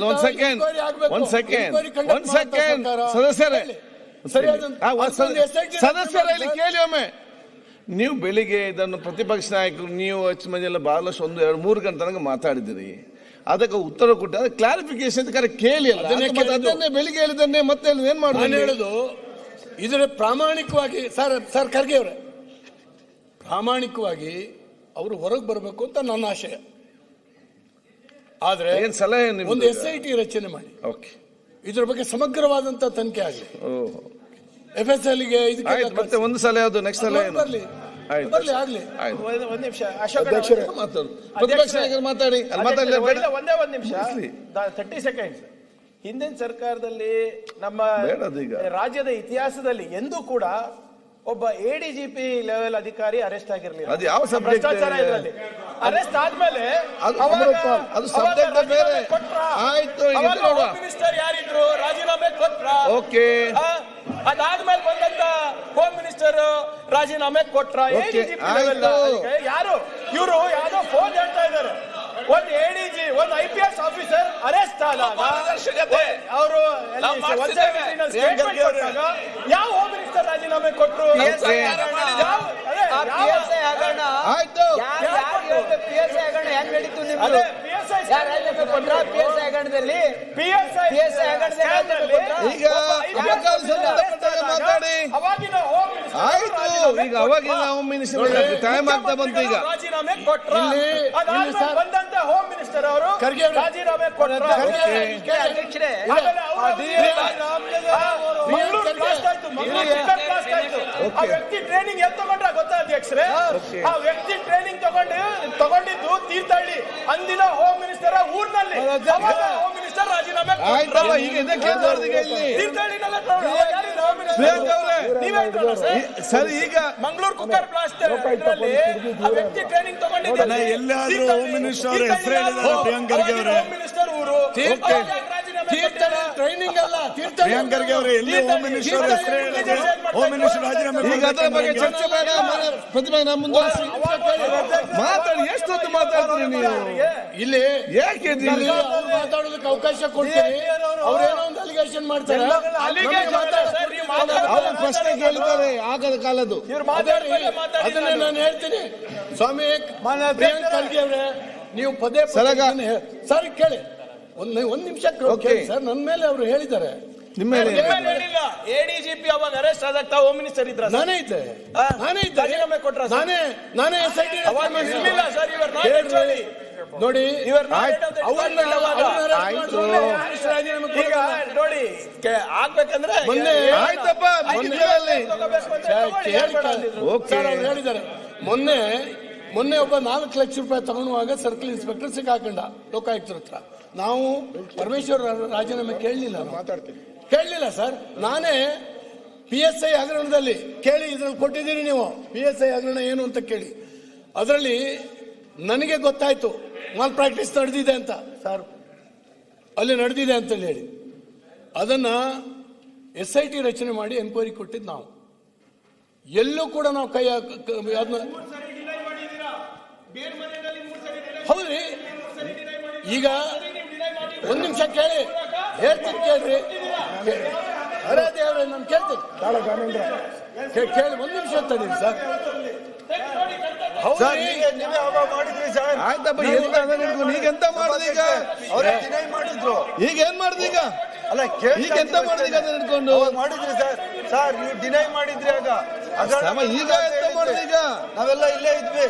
ಒಂದ್ ಸೆಕೆಂಡ್ ಸದಸ್ಯರಲ್ಲಿ ಕೇಳಿ ಒಮ್ಮೆ. ನೀವು ಬೆಳಿಗ್ಗೆ ಇದನ್ನು ಪ್ರತಿಪಕ್ಷ ನಾಯಕರು ನೀವು ಹೆಚ್ಚು ಮಂದಿ ಎಲ್ಲ ಬಹಳಷ್ಟು 1-2-3 ಗಂಟೆ ತನಕ ಮಾತಾಡಿದಿರಿ, ಅದಕ್ಕೆ ಉತ್ತರ ಕೊಟ್ಟು ಅದಕ್ಕೆ ಕ್ಲಾರಿಫಿಕೇಶನ್ ಕೇಳಿ ಅಲ್ಲ, ಅದನ್ನೇ ಬೆಳಿಗ್ಗೆ ಹೇಳಿದನ್ನೇ ಮತ್ತೆ ಏನ್ ಮಾಡೋದು ಹೇಳುದು. ಇದರ ಪ್ರಾಮಾಣಿಕವಾಗಿ ಸರ್ ಖರ್ಗೆ ಅವರೇ, ಪ್ರಾಮಾಣಿಕವಾಗಿ ಅವರು ಹೊರಗೆ ಬರಬೇಕು ಅಂತ ನನ್ನ ಆಶಯ. ಆದ್ರೆ ಏನ್ ಸಲಹೆ ಒಂದು SIT ರಚನೆ ಮಾಡಿ, ಇದ್ರ ಬಗ್ಗೆ ಸಮಗ್ರವಾದಂತ ತನಿಖೆ ಆಗಲಿ. FSL ಗೆ ಮತ್ತೆ ಒಂದು ಸಲ ಅದು ನೆಕ್ಸ್ಟ್ ಸಲ ಬರ್ಲಿ ಆಗ್ಲಿ. ಒಂದ್ ನಿಮಿಷ ಪ್ರತಿಪಕ್ಷ ಮಾತಾಡಿ, ಒಂದ್ ನಿಮಿಷ 30 ಸೆಕೆಂಡ್ಸ್. ಹಿಂದಿನ ಸರ್ಕಾರದಲ್ಲಿ ನಮ್ಮ ರಾಜ್ಯದ ಇತಿಹಾಸದಲ್ಲಿ ಎಂದೂ ಕೂಡ ಒಬ್ಬ ADGP ಲೆವೆಲ್ ಅಧಿಕಾರಿ ಅರೆಸ್ಟ್ ಆಗಿರಲಿಲ್ಲ. ಅದು ಯಾವ ಸಬ್ಜೆಕ್ಟ್? ಭ್ರಷ್ಟಾಚಾರ ಇದರಲ್ಲಿ ಅರೆಸ್ಟ್ ಆದ್ಮೇಲೆ ಅದು ಸಬ್ಜೆಕ್ಟ್ ಬೇರೆ. ಆಯ್ತು, ಮಿನಿಸ್ಟರ್ ಯಾರಿದ್ರು ರಾಜೀನಾಮೆ ಕೊಟ್ರ. ಓಕೆ, ಅದಾದ್ಮೇಲೆ ಬಂದಂತ ಹೋಮ್ ಮಿನಿಸ್ಟರ್ ರಾಜೀನಾಮೆ ಕೊಟ್ರ. ADGP ಲೆವೆಲ್ ಯಾರು ಇವರು ಯಾವ್ದೋ ಫೋನ್ ಹೇಳ್ತಾ ಇದ್ದಾರೆ. ಒಂದು ADG ಒಂದು IPS ಆಫೀಸರ್ ಅರೆಸ್ಟ್ ಆದಾಗ ಅವರು ಯಾವ ಹೋಮ್ ಮಿನಿಸ್ಟರ್ ರಾಜೀನಾಮೆ ಕೊಟ್ಟರು? ಈಗ ಅವಾಗಿನ ಹೋಮ್ ಮಿನಿಸ್ಟರ್ ಟೈಮ್ ಆಗ್ತಾ ಬಂತು. ಈಗ ರಾಜೀನಾಮೆ ಕೊಟ್ರ, ಬಂದಂತ ಹೋಮ್ ಮಿನಿಸ್ಟರ್ ಅವರು ರಾಜೀನಾಮೆ ಕೊಟ್ರ. ಆ ವ್ಯಕ್ತಿ ಟ್ರೈನಿಂಗ್ ಎಲ್ಲಿ ತಗೊಂಡ್ರ ಗೊತ್ತಾ ಅಧ್ಯಕ್ಷರೇ? ಆ ವ್ಯಕ್ತಿ ಟ್ರೈನಿಂಗ್ ತಗೊಂಡಿದ್ದು ತೀರ್ಥಹಳ್ಳಿ ಅಂದಿನ ಹೋಮ್ ಮಿನಿಸ್ಟರ್ ಊರ್ನಲ್ಲಿ. ಹೋಮ್ ಮಿನಿಸ್ಟರ್ ರಾಜೀನಾಮೆ ಸರಿ. ಈಗ ಮಂಗಳೂರು ಕುಕ್ಕರ್ ಬ್ಲಾಸ್ಟ್ ಆ ವ್ಯಕ್ತಿ ಟ್ರೈನಿಂಗ್ ತಗೊಂಡಿದ್ದಾರೆ. ಎಲ್ಲಾದ್ರೂ ಹೋಮ್ ಮಿನಿಸ್ಟರ್ ಹೆಸರು ಹೇಳಿದ್ದಾರೆ ಪ್ರಿಯಾಂಕ್ ಖರ್ಗೆ ಅವರೇ. ಹೋಮ್ ಮಿನಿಸ್ಟರ್ ಊರು ಟ್ರೈನಿಂಗ್ ಅಲ್ಲ, ಪ್ರಿಯಾಂಕ್ ಖರ್ಗೆ ಅವರೇ ಎಲ್ಲಿ ಹೋಮ್ ಮಿನಿಸ್ಟರ್ ಹೆಸರು ಹೇಳಿದ್ರೆ ಹೋಮ್ ಮಿನಿಸ್ಟರ್ ರಾಜೀನಾಮೆ ಈಗ ಅದರ ಬಗ್ಗೆ ಚರ್ಚೆ ಬೇಡ. ಪ್ರತಿಭಾ ಮುಂದುವರಿಸಿ ಮಾತಾಡಿ. ಎಷ್ಟೊತ್ತು ಮಾತಾಡ್ತೀರಿ ನೀವು ಇಲ್ಲಿ? ಯಾಕೆ ಮಾತಾಡೋದಕ್ಕೆ ಅವಕಾಶ ಕೊಡ್ತೀರಿ? ಅವ್ರೇನೋ ಒಂದು ಅಲಿಗೇಷನ್ ಮಾಡ್ತಾರೆ, ಅವ್ರು ಪ್ರಶ್ನೆ ಕೇಳ್ತಾರೆ ಆಗದ ಕಾಲದ್ದು. ಅದನ್ನೇ ನಾನು ಹೇಳ್ತೀನಿ. ಸ್ವಾಮಿ ಪ್ರಿಯಾಂಕ್ ಖರ್ಗೆ ಅವರೇ, ನೀವು ಪದೇ ಸರ್ ಕೇಳಿ, ಒಂದ್ ನಿಮಿಷ ಸರ್. ನನ್ನ ಮೇಲೆ ಅವರು ಹೇಳಿದ್ದಾರೆ, ನಿಮ್ಮ ಮೇಲೆ ಹೇಳಿಲ್ಲ. ADGP ಅವಾಗ ಅರೆಸ್ಟ್ ಆದಾಗ ಹೋಮ್ ಮಿನಿಸ್ಟರ್ ಇದ್ರ? ನಾನೇ ಇದ್ದೆ ರಾಜೀನಾಮೆ ಕೊಟ್ರ? ನಾನೇ SIT ಇರ್ಲಿಲ್ಲ ಸರ್. ಇವರು ನೋಡಿ ಈಗ ನೋಡಿ ಆಗ್ಬೇಕಂದ್ರೆ ಮೊನ್ನೆ ಆಯ್ತಪ್ಪ ಹೇಳಿದ್ದಾರೆ ಮೊನ್ನೆ ಒಬ್ಬ 4 ಲಕ್ಷ ರೂಪಾಯಿ ತಗೊಳ್ಳುವಾಗ ಸರ್ಕಲ್ ಇನ್ಸ್ಪೆಕ್ಟರ್ ಸಿಕ್ಕಾಕೊಂಡ ಲೋಕಾಯುಕ್ತರ ಹತ್ರ. ನಾವು ಪರಮೇಶ್ವರ್ ರಾಜೀನಾಮೆ ಕೇಳಲಿಲ್ಲ ಸರ್. ನಾನೇ PSI ಹಗರಣದಲ್ಲಿ ಕೇಳಿ, ಇದ್ರಲ್ಲಿ ಕೊಟ್ಟಿದ್ದೀರಿ ನೀವು PSI ಹಗರಣ ಏನು ಅಂತ ಕೇಳಿ. ಅದರಲ್ಲಿ ನನಗೆ ಗೊತ್ತಾಯ್ತು ಮಾಲ್ ಪ್ರಾಕ್ಟೀಸ್ ನಡೆದಿದೆ ಅಂತ ಸರ್, ಅಲ್ಲಿ ನಡೆದಿದೆ ಅಂತ ಹೇಳಿ ಅದನ್ನ SIT ರಚನೆ ಮಾಡಿ ಎನ್ಕ್ವೈರಿ ಕೊಟ್ಟಿದ್ದು ನಾವು. ಎಲ್ಲೂ ಕೂಡ ನಾವು ಅದನ್ನ ಹೌದ್ರಿ. ಈಗ ಒಂದ್ ನಿಮಿಷ ಕೇಳಿ, ಹೇಳ್ತೀನಿ ಕೇಳ್ರಿ. ಅರೆ ದೇವ್ರೆ, ನಾನು ಕೇಳ್ತೀನಿ ಕೇಳಿ, ಒಂದ್ ನಿಮಿಷ ತಡೀರಿ ಸರ್. ಆಯ್ತಪ್ಪ, ಈಗ ಎಂತ ಮಾಡುದು? ಈಗ ಈಗ ಏನ್ ಮಾಡುದು? ಈಗ ಅಲ್ಲ, ಈಗ ಎಂತ ಮಾಡುದು? ಈಗ ಅದನ್ನ ಹಿಡ್ಕೊಂಡು ಮಾಡಿದ್ರಿ ಸರ್, ನೀವು ಡಿನೈ ಮಾಡಿದ್ರಿ. ಆಗ ಈಗ ಎಂತ ಮಾಡುದು? ಈಗ ನಾವೆಲ್ಲ ಇಲ್ಲೇ ಇದ್ವಿ.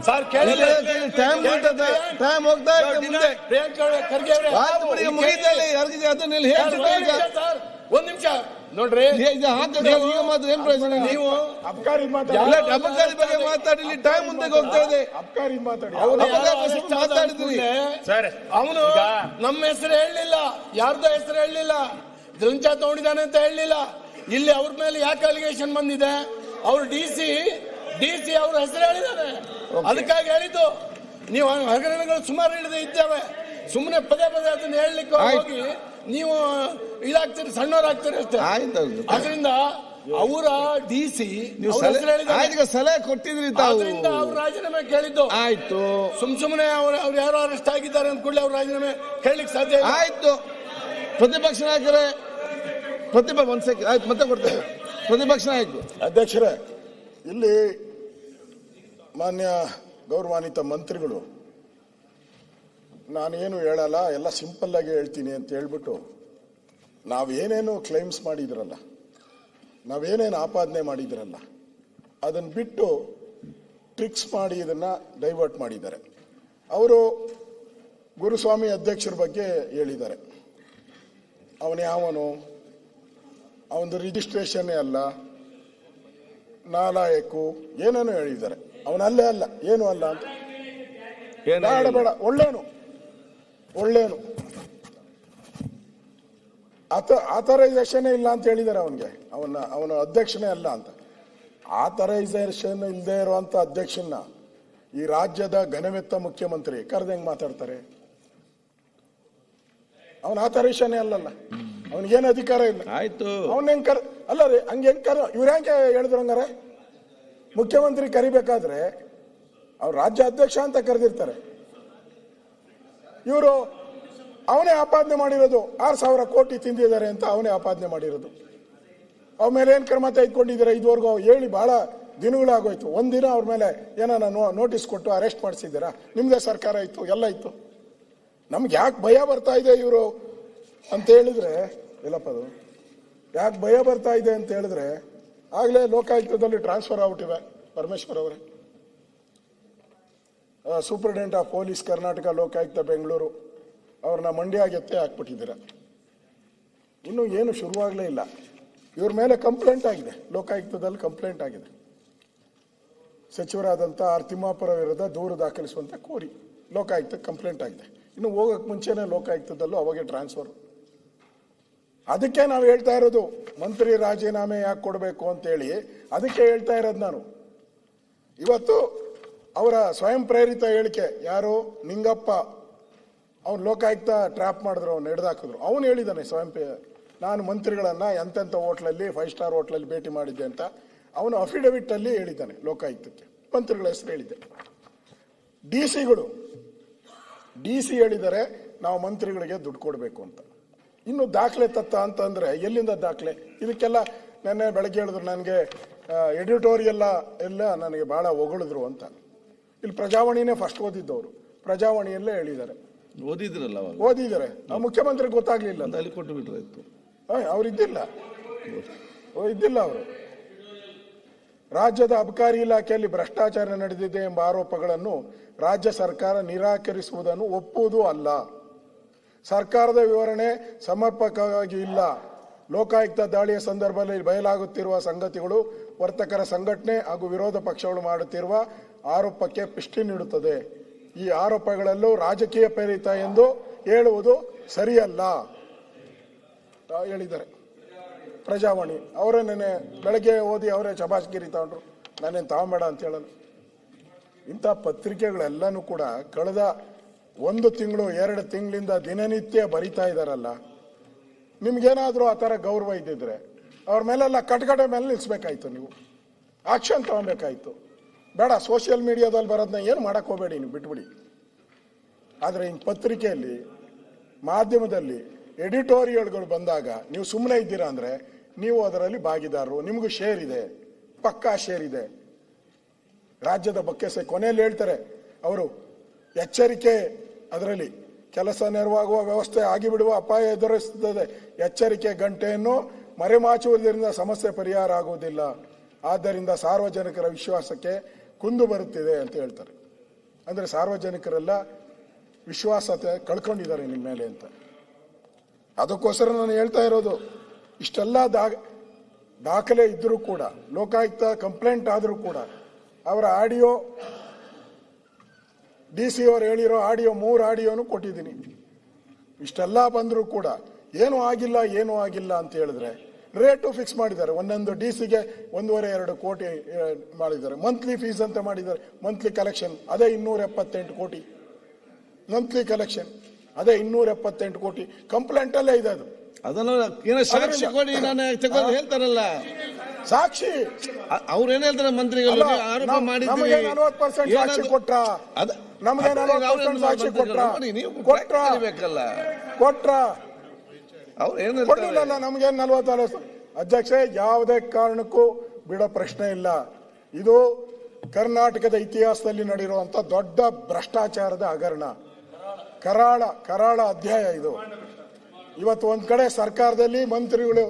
ಸರ್ ಕೇಳಿ, ಟೈಮ್ ಹೋಗ್ತಾ ಇದೆ ಮುಂದೆ. ಮುಗಿದಲ್ಲಿ ಅದನ್ನೆಲ್ಲ ಹೇಳ್ತಿದ್ದೆ. ಒಂದ್ ನಿಮಿಷ ನೋಡ್ರಿ, ಈಗ ಮಾತ್ರ ಏನ್ ಪ್ರಯೋಜನ? ನೀವು ಅಬ್ಕಾರಿ ಬಗ್ಗೆ ಮಾತಾಡಿ, ಟೈಮ್ ಮುಂದೆ ಹೋಗ್ತಾ ಇದೆ. ಅಬ್ಕಾರಿ ಮಾತಾಡಿದ್ರಿ. ಅವನು ನಮ್ಮ ಹೆಸರು ಹೇಳಲಿಲ್ಲ, ಯಾರ್ದೋ ಹೆಸರು ಹೇಳಲಿಲ್ಲ, ಲಂಚ ತಗೊಂಡಿದ್ದಾನೆ ಅಂತ ಹೇಳಲಿಲ್ಲ. ಇಲ್ಲಿ ಅವ್ರ ಮೇಲೆ ಯಾಕೆ ಅಲಿಗೇಷನ್ ಬಂದಿದೆ? ಅವ್ರು ಡಿ ಸಿ ಅವ್ರ ಹೆಸರು ಹೇಳಿದ್ದಾರೆ, ಅದಕ್ಕಾಗಿ ಹೇಳಿದ್ದು. ನೀವು ಹಗರಣಗಳು ಸುಮಾರು ಹಿಡಿದು ಇದ್ದೇವೆ, ಸುಮ್ಮನೆ ಪದೇ ಅದನ್ನ ಹೇಳಲಿಕ್ಕೆ ಹೋಗಿ ನೀವು ಇದಾಗ್ತೀರಿ, ಸಣ್ಣವರಾಗ್ತೀರಿ ಅಷ್ಟೇ. ಅದರಿಂದ ಅವರ DC ಸಲಹೆ ಕೊಟ್ಟಿದ್ರಿ, ಅದರಿಂದ ಅವ್ರು ರಾಜೀನಾಮೆ ಕೇಳಿದ್ದು. ಆಯ್ತು. ಸುಮ್ಮನೆ ಅವ್ರು ಯಾರು ಅರೆಸ್ಟ್ ಆಗಿದ್ದಾರೆ ಅಂದ ಕೂಡಲೇ ಅವ್ರು ರಾಜೀನಾಮೆ ಕೇಳಲಿಕ್ಕೆ ಸಾಧ್ಯ ಇಲ್ಲ. ಆಯ್ತು. ಪ್ರತಿಪಕ್ಷ ನಾಯಕರೇ, ಒಂದ್ ಸೆಕೆಂಡ್ ಆಯ್ತು, ಮತ್ತೆ ಕೊಡ್ತೇವೆ. ಪ್ರತಿಪಕ್ಷ ನಾಯಕರು. ಅಧ್ಯಕ್ಷರೇ, ಇಲ್ಲಿ ಮಾನ್ಯ ಗೌರವಾನ್ವಿತ ಮಂತ್ರಿಗಳು ನಾನೇನು ಹೇಳಲ್ಲ, ಎಲ್ಲ ಸಿಂಪಲ್ ಆಗಿ ಹೇಳ್ತೀನಿ ಅಂತ ಹೇಳ್ಬಿಟ್ಟು ನಾವೇನೇನು ಕ್ಲೈಮ್ಸ್ ಮಾಡಿದ್ರಲ್ಲ, ನಾವೇನೇನು ಆಪಾದನೆ ಮಾಡಿದ್ರಲ್ಲ, ಅದನ್ನು ಬಿಟ್ಟು ಟ್ರಿಕ್ಸ್ ಮಾಡಿ ಇದನ್ನ ಡೈವರ್ಟ್ ಮಾಡಿದ್ದಾರೆ. ಅವರು ಗುರುಸ್ವಾಮಿ ಅಧ್ಯಕ್ಷರ ಬಗ್ಗೆ ಹೇಳಿದ್ದಾರೆ. ಅವನು ಅವನದು ರಿಜಿಸ್ಟ್ರೇಷನ್ನೇ ಅಲ್ಲ, ನಾಲಾಯಕು ಏನೇನೋ ಹೇಳಿದ್ದಾರೆ. ಅವನಲ್ಲೇ ಅಲ್ಲ, ಏನು ಅಲ್ಲ ಅಂತ. ಬೇಡ, ಒಳ್ಳೇನು ಆಥರೈಸೇಷನ್ ಇಲ್ಲ ಅಂತ ಹೇಳಿದ್ದಾರೆ. ಅವನ ಅಧ್ಯಕ್ಷನೇ ಅಲ್ಲ ಅಂತ. ಆಥರೈಸೇಷನ್ ಇಲ್ಲದೆ ಇರುವಂತ ಅಧ್ಯಕ್ಷನ ಈ ರಾಜ್ಯದ ಘನವೆತ್ತ ಮುಖ್ಯಮಂತ್ರಿ ಕರೆದು ಹೆಂಗ್ ಮಾತಾಡ್ತಾರೆ? ಅವನ ಆಥರೈಸೇಷನ್ ಅಲ್ಲಲ್ಲ, ಅವನಿಗೇನು ಅಧಿಕಾರ ಇಲ್ಲ. ಆಯ್ತು, ಅವನ್ ಹೆಂಗ್ ಅಲ್ಲ ರೀ, ಹಂಗೆ ಹೆಂಗ್ ಇವ್ರ ಹೆಂಗೆ ಹೇಳಿದ್ರು ಹಂಗಾರೆ? ಮುಖ್ಯಮಂತ್ರಿ ಕರಿಬೇಕಾದ್ರೆ ಅವ್ರು ರಾಜ್ಯ ಅಧ್ಯಕ್ಷ ಅಂತ ಕರೆದಿರ್ತಾರೆ. ಇವರು ಅವನೇ ಆಪಾದನೆ ಮಾಡಿರೋದು, 6,000 ಕೋಟಿ ತಿಂದಿದ್ದಾರೆ ಅಂತ ಅವನೇ ಆಪಾದನೆ ಮಾಡಿರೋದು. ಅವ್ರ ಮೇಲೆ ಏನ್ ಕ್ರಮ ತೆಗೆದುಕೊಂಡಿದ್ದೀರಾ ಇದುವರೆಗೂ ಹೇಳಿ ಬಹಳ ದಿನಗಳಾಗೋಯ್ತು. ಒಂದಿನ ಅವ್ರ ಮೇಲೆ ಏನಾನ ನೋಟಿಸ್ ಕೊಟ್ಟು ಅರೆಸ್ಟ್ ಮಾಡಿಸಿದ್ದೀರಾ? ನಿಮ್ದೇ ಸರ್ಕಾರ ಇತ್ತು, ಎಲ್ಲ ಇತ್ತು. ನಮ್ಗೆ ಯಾಕೆ ಭಯ ಬರ್ತಾ ಇದೆ ಇವರು ಅಂತ ಹೇಳಿದ್ರೆ, ಇಲ್ಲಪ್ಪ ಅದು ಯಾಕೆ ಭಯ ಬರ್ತಾ ಇದೆ ಅಂತ ಹೇಳಿದ್ರೆ, ಆಗ್ಲೇ ಲೋಕಾಯುಕ್ತದಲ್ಲಿ ಟ್ರಾನ್ಸ್ಫರ್ ಆಗ್ಬಿಟ್ಟಿವೆ ಪರಮೇಶ್ವರ್ ಅವರೇ. Superintendent of police Karnataka, Lokayukta Bengaluru, ಅವ್ರನ್ನ ಮಂಡ್ಯಗೆ ಎತ್ತೆ ಹಾಕ್ಬಿಟ್ಟಿದ್ದೀರ. ಇನ್ನೂ ಏನು ಶುರುವಾಗಲೇ ಇಲ್ಲ. ಇವ್ರ ಮೇಲೆ ಕಂಪ್ಲೇಂಟ್ ಆಗಿದೆ, ಲೋಕಾಯುಕ್ತದಲ್ಲಿ ಕಂಪ್ಲೇಂಟ್ ಆಗಿದೆ. ಸಚಿವರಾದಂಥ ಆರ್ ತಿಮ್ಮಾಪುರ ವಿರುದ್ಧ ದೂರು ದಾಖಲಿಸುವಂತ ಕೋರಿ ಲೋಕಾಯುಕ್ತ ಕಂಪ್ಲೇಂಟ್ ಆಗಿದೆ. ಇನ್ನು ಹೋಗಕ್ಕೆ ಮುಂಚೆನೆ ಲೋಕಾಯುಕ್ತದಲ್ಲೂ ಅವಾಗೆ ಟ್ರಾನ್ಸ್ಫರ್. ಅದಕ್ಕೆ ನಾವು ಹೇಳ್ತಾ ಇರೋದು ಮಂತ್ರಿ ರಾಜೀನಾಮೆ ಯಾಕೆ ಕೊಡಬೇಕು ಅಂತೇಳಿ, ಅದಕ್ಕೆ ಹೇಳ್ತಾ ಇರೋದು ನಾನು. ಇವತ್ತು ಅವರ ಸ್ವಯಂ ಪ್ರೇರಿತ ಹೇಳಿಕೆ, ಯಾರು ನಿಂಗಪ್ಪ, ಅವ್ನು ಲೋಕಾಯುಕ್ತ ಟ್ರ್ಯಾಪ್ ಮಾಡಿದ್ರು, ಅವ್ನು ಹಿಡ್ದಾಕಿದ್ರು. ಅವನು ಹೇಳಿದ್ದಾನೆ ಸ್ವಯಂ, ನಾನು ಮಂತ್ರಿಗಳನ್ನ ಎಂತೆಂಥ ಹೋಟ್ಲಲ್ಲಿ 5 ಸ್ಟಾರ್ ಹೋಟ್ಲಲ್ಲಿ ಭೇಟಿ ಮಾಡಿದ್ದೆ ಅಂತ ಅವನು ಅಫಿಡವಿಟ್ ಅಲ್ಲಿ ಹೇಳಿದ್ದಾನೆ ಲೋಕಾಯುಕ್ತಕ್ಕೆ. ಮಂತ್ರಿಗಳ ಹೆಸರು ಹೇಳಿದ್ದೆ. DC ಹೇಳಿದ್ದಾರೆ ನಾವು ಮಂತ್ರಿಗಳಿಗೆ ದುಡ್ಡು ಕೊಡಬೇಕು ಅಂತ. ಇನ್ನು ದಾಖಲೆ ತತ್ತ ಅಂತಂದ್ರೆ ಎಲ್ಲಿಂದ ದಾಖಲೆ? ಇದಕ್ಕೆಲ್ಲ ನೆನ್ನೆ ಬೆಳಗ್ಗೆ ಹೇಳಿದ್ರು ನನಗೆ, ಎಡಿಟೋರಿಯಲ್ ಎಲ್ಲ ನನಗೆ ಬಹಳ ಹೊಗಳಿದ್ರು ಅಂತ. ಇಲ್ಲಿ ಪ್ರಜಾವಾಣಿನೇ ಫಸ್ಟ್ ಓದಿದ್ದವರು, ಪ್ರಜಾವಾಣಿಯಲ್ಲೇ ಹೇಳಿದ್ದಾರೆ. ಓದಿದ್ರಲ್ಲ, ಓದಿದ್ದಾರೆ. ಆ ಮುಖ್ಯಮಂತ್ರಿ ಗೊತ್ತಾಗ್ಲಿಲ್ಲ, ಅಲ್ಲಿ ಕೊಟ್ಟು ಬಿಟ್ರಾಯ್ತು. ಅವ್ರು ಇದ್ದಿಲ್ಲ ಅವರು. ರಾಜ್ಯದ ಅಬಕಾರಿ ಇಲಾಖೆಯಲ್ಲಿ ಭ್ರಷ್ಟಾಚಾರ ನಡೆದಿದೆ ಎಂಬ ಆರೋಪಗಳನ್ನು ರಾಜ್ಯ ಸರ್ಕಾರ ನಿರಾಕರಿಸುವುದನ್ನು ಒಪ್ಪುವುದೂ ಅಲ್ಲ. ಸರ್ಕಾರದ ವಿವರಣೆ ಸಮರ್ಪಕವಾಗಿ ಇಲ್ಲ. ಲೋಕಾಯುಕ್ತ ದಾಳಿಯ ಸಂದರ್ಭದಲ್ಲಿ ಬಯಲಾಗುತ್ತಿರುವ ಸಂಗತಿಗಳು ವರ್ತಕರ ಸಂಘಟನೆ ಹಾಗೂ ವಿರೋಧ ಪಕ್ಷಗಳು ಮಾಡುತ್ತಿರುವ ಆರೋಪಕ್ಕೆ ಪುಷ್ಟಿ ನೀಡುತ್ತದೆ. ಈ ಆರೋಪಗಳಲ್ಲೂ ರಾಜಕೀಯ ಪ್ರೇರಿತ ಎಂದು ಹೇಳುವುದು ಸರಿಯಲ್ಲ ಹೇಳಿದ್ದಾರೆ. ಪ್ರಜಾವಾಣಿ ಅವರೇ ನೆನೆ ಬೆಳಗ್ಗೆ ಓದಿ ಅವರೇ ಶಬಾಷ್ಗಿರಿ ತಗೊಂಡ್ರು. ನಾನೇನು ತಗೊಂಬೇಡ ಅಂತ ಹೇಳಲ್ಲ. ಇಂಥ ಪತ್ರಿಕೆಗಳೆಲ್ಲನೂ ಕೂಡ ಕಳೆದ 1 ತಿಂಗಳು 2 ತಿಂಗಳಿಂದ ದಿನನಿತ್ಯ ಬರಿತಾ ಇದ್ದಾರಲ್ಲ, ನಿಮ್ಗೇನಾದರೂ ಆ ಥರ ಗೌರವ ಇದ್ದಿದ್ರೆ ಅವ್ರ ಮೇಲೆಲ್ಲ ಕಟ್ಕಡೆ ಮೇಲೆ ನಿಲ್ಲಿಸ್ಬೇಕಾಯ್ತು, ನೀವು ಆಕ್ಷನ್ ತಗೊಬೇಕಾಯ್ತು. ಬೇಡ, ಸೋಷಿಯಲ್ ಮೀಡಿಯಾದಲ್ಲಿ ಬರೋದನ್ನ ಏನು ಮಾಡಕ್ಕೆ ಹೋಗಬೇಡಿ, ನೀವು ಬಿಟ್ಬಿಡಿ. ಆದರೆ ಹಿಂಗೆ ಪತ್ರಿಕೆಯಲ್ಲಿ ಮಾಧ್ಯಮದಲ್ಲಿ ಎಡಿಟೋರಿಯಲ್ಗಳು ಬಂದಾಗ ನೀವು ಸುಮ್ಮನೆ ಇದ್ದೀರಾ ಅಂದರೆ ನೀವು ಅದರಲ್ಲಿ ಭಾಗಿದಾರರು, ನಿಮಗೂ ಶೇರ್ ಇದೆ, ಪಕ್ಕಾ ಶೇರ್ ಇದೆ. ರಾಜ್ಯದ ಬಗ್ಗೆ ಕೊನೆಯಲ್ಲಿ ಹೇಳ್ತಾರೆ ಅವರು, ಎಚ್ಚರಿಕೆ, ಅದರಲ್ಲಿ ಕೆಲಸ ನೆರವಾಗುವ ವ್ಯವಸ್ಥೆ ಆಗಿಬಿಡುವ ಅಪಾಯ ಎದುರಿಸುತ್ತದೆ. ಎಚ್ಚರಿಕೆ ಗಂಟೆಯನ್ನು ಮರೆಮಾಚುವುದರಿಂದ ಸಮಸ್ಯೆ ಪರಿಹಾರ ಆಗುವುದಿಲ್ಲ. ಆದ್ದರಿಂದ ಸಾರ್ವಜನಿಕರ ವಿಶ್ವಾಸಕ್ಕೆ ಕುಂದು ಬರುತ್ತಿದೆ ಅಂತ ಹೇಳ್ತಾರೆ. ಅಂದರೆ ಸಾರ್ವಜನಿಕರೆಲ್ಲ ವಿಶ್ವಾಸತೆ ಕಳ್ಕೊಂಡಿದ್ದಾರೆ ನಿಮ್ಮ ಮೇಲೆ ಅಂತ. ಅದಕ್ಕೋಸ್ಕರ ನಾನು ಹೇಳ್ತಾ ಇರೋದು, ಇಷ್ಟೆಲ್ಲ ದಾಖಲೆ ಇದ್ದರೂ ಕೂಡ, ಲೋಕಾಯುಕ್ತ ಕಂಪ್ಲೇಂಟ್ ಆದರೂ ಕೂಡ, ಅವರ ಆಡಿಯೋ DC ಅವರು ಹೇಳಿರೋ ಆಡಿಯೋ 3 ಆಡಿಯೋನು ಕೊಟ್ಟಿದ್ದೀನಿ. ಇಷ್ಟೆಲ್ಲ ಬಂದರೂ ಕೂಡ ಏನೂ ಆಗಿಲ್ಲ ಅಂತ ಹೇಳಿದ್ರೆ ರೇಟು ಫಿಕ್ಸ್ ಮಾಡಿದ್ದಾರೆ. ಒಂದೊಂದು DCಗೆ 1.5-2 ಕೋಟಿ ಮಾಡಿದ್ದಾರೆ. ಮಂತ್ಲಿ ಫೀಸ್ ಅಂತ ಮಾಡಿದ್ದಾರೆ. ಮಂತ್ಲಿ ಕಲೆಕ್ಷನ್ ಅದೇ 278 ಕೋಟಿ. ಮಂತ್ಲಿ ಕಲೆಕ್ಷನ್ ಅದೇ 278 ಕೋಟಿ. ಕಂಪ್ಲೇಂಟ್ ಅಲ್ಲೇ ಇದೆ ಅದು. ಅದನ್ನು ಏನೋ ಸಾಕ್ಷಿ ಕೊಡಿ, ನಾನು ತಗೊಂಡು ಹೇಳ್ತಾರಲ್ಲ ಸಾಕ್ಷಿ. ಅವ್ರು ಏನ್ ಹೇಳ್ತಾರೆ ಮಂತ್ರಿಗಳು, ಆರೋಪ ಮಾಡಿದ್ದೀವಿ, 40% ಸಾಕ್ಷಿ ಕೊಟ್ರ, ನಮಗೆ 40% ಸಾಕ್ಷಿ ಕೊಟ್ರ ಅವ್ರು ಏನ್ ಕೊಟ್ಟಿಲ್ಲ. ನಮ್ಗೆ 44 ಅಧ್ಯಕ್ಷ, ಯಾವುದೇ ಕಾರಣಕ್ಕೂ ಬಿಡೋ ಪ್ರಶ್ನೆ ಇಲ್ಲ. ಇದು ಕರ್ನಾಟಕದ ಇತಿಹಾಸದಲ್ಲಿ ನಡೆದಿರುವಂತ ದೊಡ್ಡ ಭ್ರಷ್ಟಾಚಾರದ ಹಗರಣ, ಕರಾಳ ಅಧ್ಯಾಯ ಇದು. ಇವತ್ತು ಒಂದ್ ಕಡೆ ಸರ್ಕಾರದಲ್ಲಿ ಮಂತ್ರಿಗಳು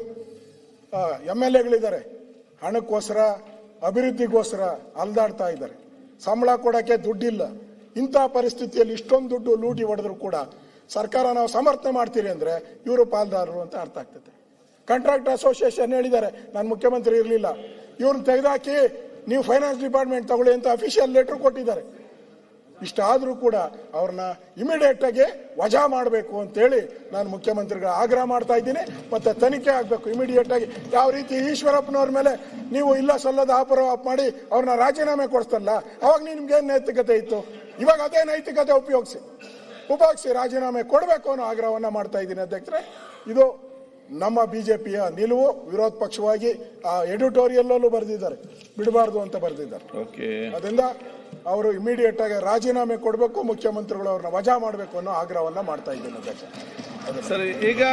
MLAಗಳಿದ್ದಾರೆ, ಹಣಕ್ಕೋಸ್ಕರ ಅಭಿವೃದ್ಧಿಗೋಸ್ಕರ ಅಲ್ದಾಡ್ತಾ ಇದ್ದಾರೆ. ಸಂಬಳ ಕೊಡಕ್ಕೆ ದುಡ್ಡಿಲ್ಲ. ಇಂಥ ಪರಿಸ್ಥಿತಿಯಲ್ಲಿ ಇಷ್ಟೊಂದು ದುಡ್ಡು ಲೂಟಿ ಹೊಡೆದ್ರು ಕೂಡ ಸರ್ಕಾರ ನಾವು ಸಮರ್ಥನೆ ಮಾಡ್ತೀರಿ ಅಂದ್ರೆ ಇವರು ಪಾಲ್ದಾರರು ಅಂತ ಅರ್ಥ ಆಗ್ತದೆ. ಕಾಂಟ್ರಾಕ್ಟ್ ಅಸೋಸಿಯೇಷನ್ ಹೇಳಿದ್ದಾರೆ, ನಾನು ಮುಖ್ಯಮಂತ್ರಿ ಇರಲಿಲ್ಲ, ಇವ್ರನ್ನ ತೆಗೆದಾಕಿ ನೀವು ಫೈನಾನ್ಸ್ ಡಿಪಾರ್ಟ್ಮೆಂಟ್ ತಗೊಳ್ಳಿ ಅಂತ ಅಫಿಷಿಯಲ್ ಲೆಟರ್ ಕೊಟ್ಟಿದ್ದಾರೆ. ಇಷ್ಟಾದರೂ ಕೂಡ ಅವ್ರನ್ನ ಇಮಿಡಿಯೇಟ್ ಆಗಿ ವಜಾ ಮಾಡಬೇಕು ಅಂತೇಳಿ ನಾನು ಮುಖ್ಯಮಂತ್ರಿಗಳ ಆಗ್ರಹ ಮಾಡ್ತಾ ಇದ್ದೀನಿ. ಮತ್ತೆ ತನಿಖೆ ಆಗಬೇಕು ಇಮಿಡಿಯೇಟ್ ಆಗಿ. ಯಾವ ರೀತಿ ಈಶ್ವರಪ್ಪನವ್ರ ಮೇಲೆ ನೀವು ಇಲ್ಲ ಸಲ್ಲದ ಆರೋಪ ಮಾಡಿ ಅವ್ರನ್ನ ರಾಜೀನಾಮೆ ಕೊಡಿಸ್ತಲ್ಲ, ಅವಾಗ ನಿಮ್ಗೇನು ನೈತಿಕತೆ ಇತ್ತು? ಇವಾಗ ಅದೇ ನೈತಿಕತೆ ಉಪಯೋಗಿಸಿ ರಾಜೀನಾಮೆ ಕೊಡಬೇಕು ಅನ್ನೋ ಆಗ್ರಹವನ್ನ ಮಾಡ್ತಾ ಇದ್ದೀನಿ ಅಧ್ಯಕ್ಷರೇ. ಇದು ನಮ್ಮ ಬಿಜೆಪಿಯ ನಿಲುವು. ವಿರೋಧ ಪಕ್ಷವಾಗಿ ಆ ಎಡಿಟೋರಿಯಲ್ಲೂ ಬರೆದಿದ್ದಾರೆ, ಬಿಡಬಾರ್ದು ಅಂತ ಬರೆದಿದ್ದಾರೆ. ಅದರಿಂದ ಅವರು ಇಮಿಡಿಯೇಟ್ ಆಗಿ ರಾಜೀನಾಮೆ ಕೊಡಬೇಕು, ಮುಖ್ಯಮಂತ್ರಿಗಳು ಅವ್ರನ್ನ ವಜಾ ಮಾಡಬೇಕು ಅನ್ನೋ ಆಗ್ರಹವನ್ನ ಮಾಡ್ತಾ ಇದ್ದೀನಿ ಅಧ್ಯಕ್ಷ. ಸರಿ, ಈಗ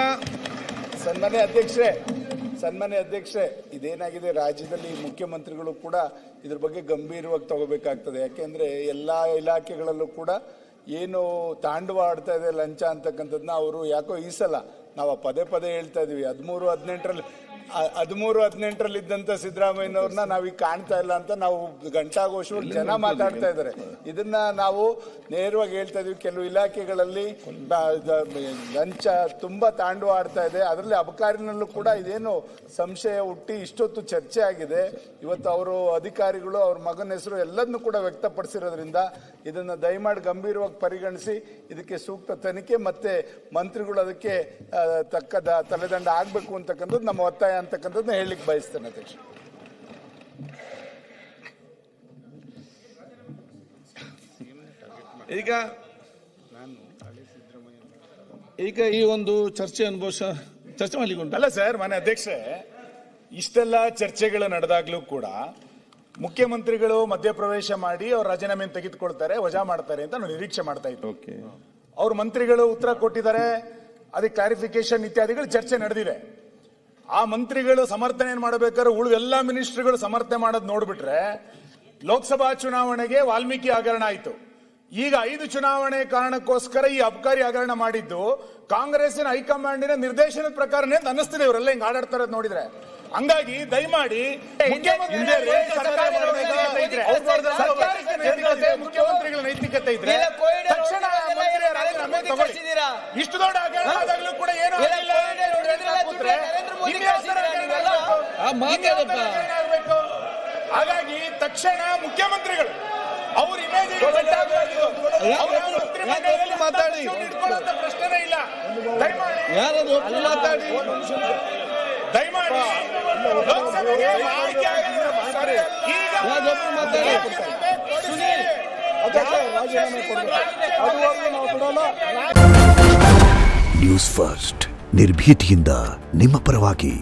ಸನ್ಮಾನ್ಯ ಅಧ್ಯಕ್ಷೆ, ಇದೇನಾಗಿದೆ, ರಾಜ್ಯದಲ್ಲಿ ಮುಖ್ಯಮಂತ್ರಿಗಳು ಕೂಡ ಇದ್ರ ಬಗ್ಗೆ ಗಂಭೀರವಾಗಿ ತಗೋಬೇಕಾಗ್ತದೆ. ಯಾಕೆಂದ್ರೆ ಎಲ್ಲಾ ಇಲಾಖೆಗಳಲ್ಲೂ ಕೂಡ ಏನು ತಾಂಡವ ಆಡ್ತಾ ಇದೆ ಲಂಚ ಅಂತಕ್ಕಂಥದ್ದನ್ನ ಅವರು ಯಾಕೋ ಈ ಸಲ ನಾವು ಪದೇ ಹೇಳ್ತಾ ಇದೀವಿ. 13-18ರಲ್ಲಿ ಇದ್ದಂತ ಸಿದ್ದರಾಮಯ್ಯನವ್ರನ್ನ ನಾವೀಗ ಕಾಣ್ತಾ ಇಲ್ಲ ಅಂತ ನಾವು ಗಂಟಾಘೋಷವಾಗಿ ಜನ ಮಾತಾಡ್ತಾ ಇದ್ದಾರೆ. ಇದನ್ನ ನಾವು ನೇರವಾಗಿ ಹೇಳ್ತಾ ಇದೀವಿ. ಕೆಲವು ಇಲಾಖೆಗಳಲ್ಲಿ ಲಂಚ ತುಂಬಾ ತಾಂಡವ ಆಡ್ತಾ ಇದೆ. ಅದರಲ್ಲಿ ಅಬಕಾರಿನಲ್ಲೂ ಕೂಡ ಇದೇನು ಸಂಶಯ ಹುಟ್ಟಿ ಇಷ್ಟೊತ್ತು ಚರ್ಚೆ ಆಗಿದೆ. ಇವತ್ತು ಅವರು ಅಧಿಕಾರಿಗಳು ಅವ್ರ ಮಗನ ಹೆಸರು ಎಲ್ಲದನ್ನು ಕೂಡ ವ್ಯಕ್ತಪಡಿಸಿರೋದ್ರಿಂದ ಇದನ್ನ ದಯಮಾಡಿ ಗಂಭೀರವಾಗಿ ಪರಿಗಣಿಸಿ ಇದಕ್ಕೆ ಸೂಕ್ತ ತನಿಖೆ ಮತ್ತೆ ಮಂತ್ರಿಗಳು ಅದಕ್ಕೆ ತಕ್ಕ ತಲೆದಂಡ ಆಗ್ಬೇಕು ಅಂತಕ್ಕಂಥದ್ದು ನಮ್ಮ ಒತ್ತಾಯ ಅಂತಕ್ಕಂಥದ್ದನ್ನ ಹೇಳಲಿಕ್ಕೆ ಬಯಸ್ತೇನೆ ಅಧ್ಯಕ್ಷ. ಈಗ ಈ ಒಂದು ಚರ್ಚೆ ಮಾಡ್ಲಿಕ್ಕೆ ಅಲ್ಲ ಸರ್, ಮಾನ್ಯ ಅಧ್ಯಕ್ಷೆ, ಇಷ್ಟೆಲ್ಲ ಚರ್ಚೆಗಳು ನಡೆದಾಗ್ಲೂ ಕೂಡ ಮುಖ್ಯಮಂತ್ರಿಗಳು ಮಧ್ಯಪ್ರವೇಶ ಮಾಡಿ ಅವ್ರ ರಾಜೀನಾಮೆಯನ್ನು ತೆಗೆದುಕೊಳ್ತಾರೆ, ವಜಾ ಮಾಡ್ತಾರೆ ಅಂತ ನಾವು ನಿರೀಕ್ಷೆ ಮಾಡ್ತಾ ಇದ್ವಿ. ಅವ್ರ ಮಂತ್ರಿಗಳು ಉತ್ತರ ಕೊಟ್ಟಿದ್ದಾರೆ, ಅದಕ್ಕೆ ಕ್ಲಾರಿಫಿಕೇಶನ್ ಇತ್ಯಾದಿಗಳು ಚರ್ಚೆ ನಡೆದಿದೆ. ಆ ಮಂತ್ರಿಗಳು ಸಮರ್ಥನೆ ಮಾಡಬೇಕಾದ್ರೆ ಉಳಿದೆಲ್ಲ ಮಿನಿಸ್ಟ್ರಿಗಳು ಸಮರ್ಥನೆ ಮಾಡೋದು ನೋಡ್ಬಿಟ್ರೆ ಲೋಕಸಭಾ ಚುನಾವಣೆಗೆ ವಾಲ್ಮೀಕಿ ಹಗರಣ ಆಯಿತು. ಈಗ 5 ಚುನಾವಣೆ ಕಾರಣಕ್ಕೋಸ್ಕರ ಈ ಅಬಕಾರಿ ಹಗರಣ ಮಾಡಿದ್ದು ಕಾಂಗ್ರೆಸ್ಸಿನ ಹೈಕಮಾಂಡಿನ ನಿರ್ದೇಶನದ ಪ್ರಕಾರನೇ ಅಂತ ಅನ್ನಿಸ್ತಿದೆ ಇವರೆಲ್ಲ ಹಿಂಗ್ ಆಡಾಡ್ತಾರೆ ನೋಡಿದ್ರೆ. ಹಂಗಾಗಿ ದಯಮಾಡಿ ಮುಖ್ಯಮಂತ್ರಿಗಳ ನೈತಿಕತೆ ಇದ್ರೆ ತಕ್ಷಣ ಮಂತ್ರಿಯ ರಾಜೀನಾಮೆ ತಗೊಳ್ಳಿ. ಇಷ್ಟು ದೊಡ್ಡ ಹಗರಣ ಆದಾಗ್ಲೂ ಕೂಡ ಏನು ಆಗಿಲ್ಲ. ಹಾಗಾಗಿ ತಕ್ಷಣ ಮುಖ್ಯಮಂತ್ರಿಗಳು ಅವ್ರ ಇಮೇಜ್ ಮಾತಾಡಿ ಪ್ರಶ್ನೆನೇ ಇಲ್ಲ. ಯಾರದು ಮಾತಾಡಿ ದಯಮಾಡಿ ಲೋಕಸಭೆಗೆ ಆಯ್ಕೆ ಈಗ ನ್ಯೂಸ್ ಫಸ್ಟ್ ನಿರ್ಭೀತಿಯಿಂದ ನಿಮ್ಮ ಪರವಾಗಿ.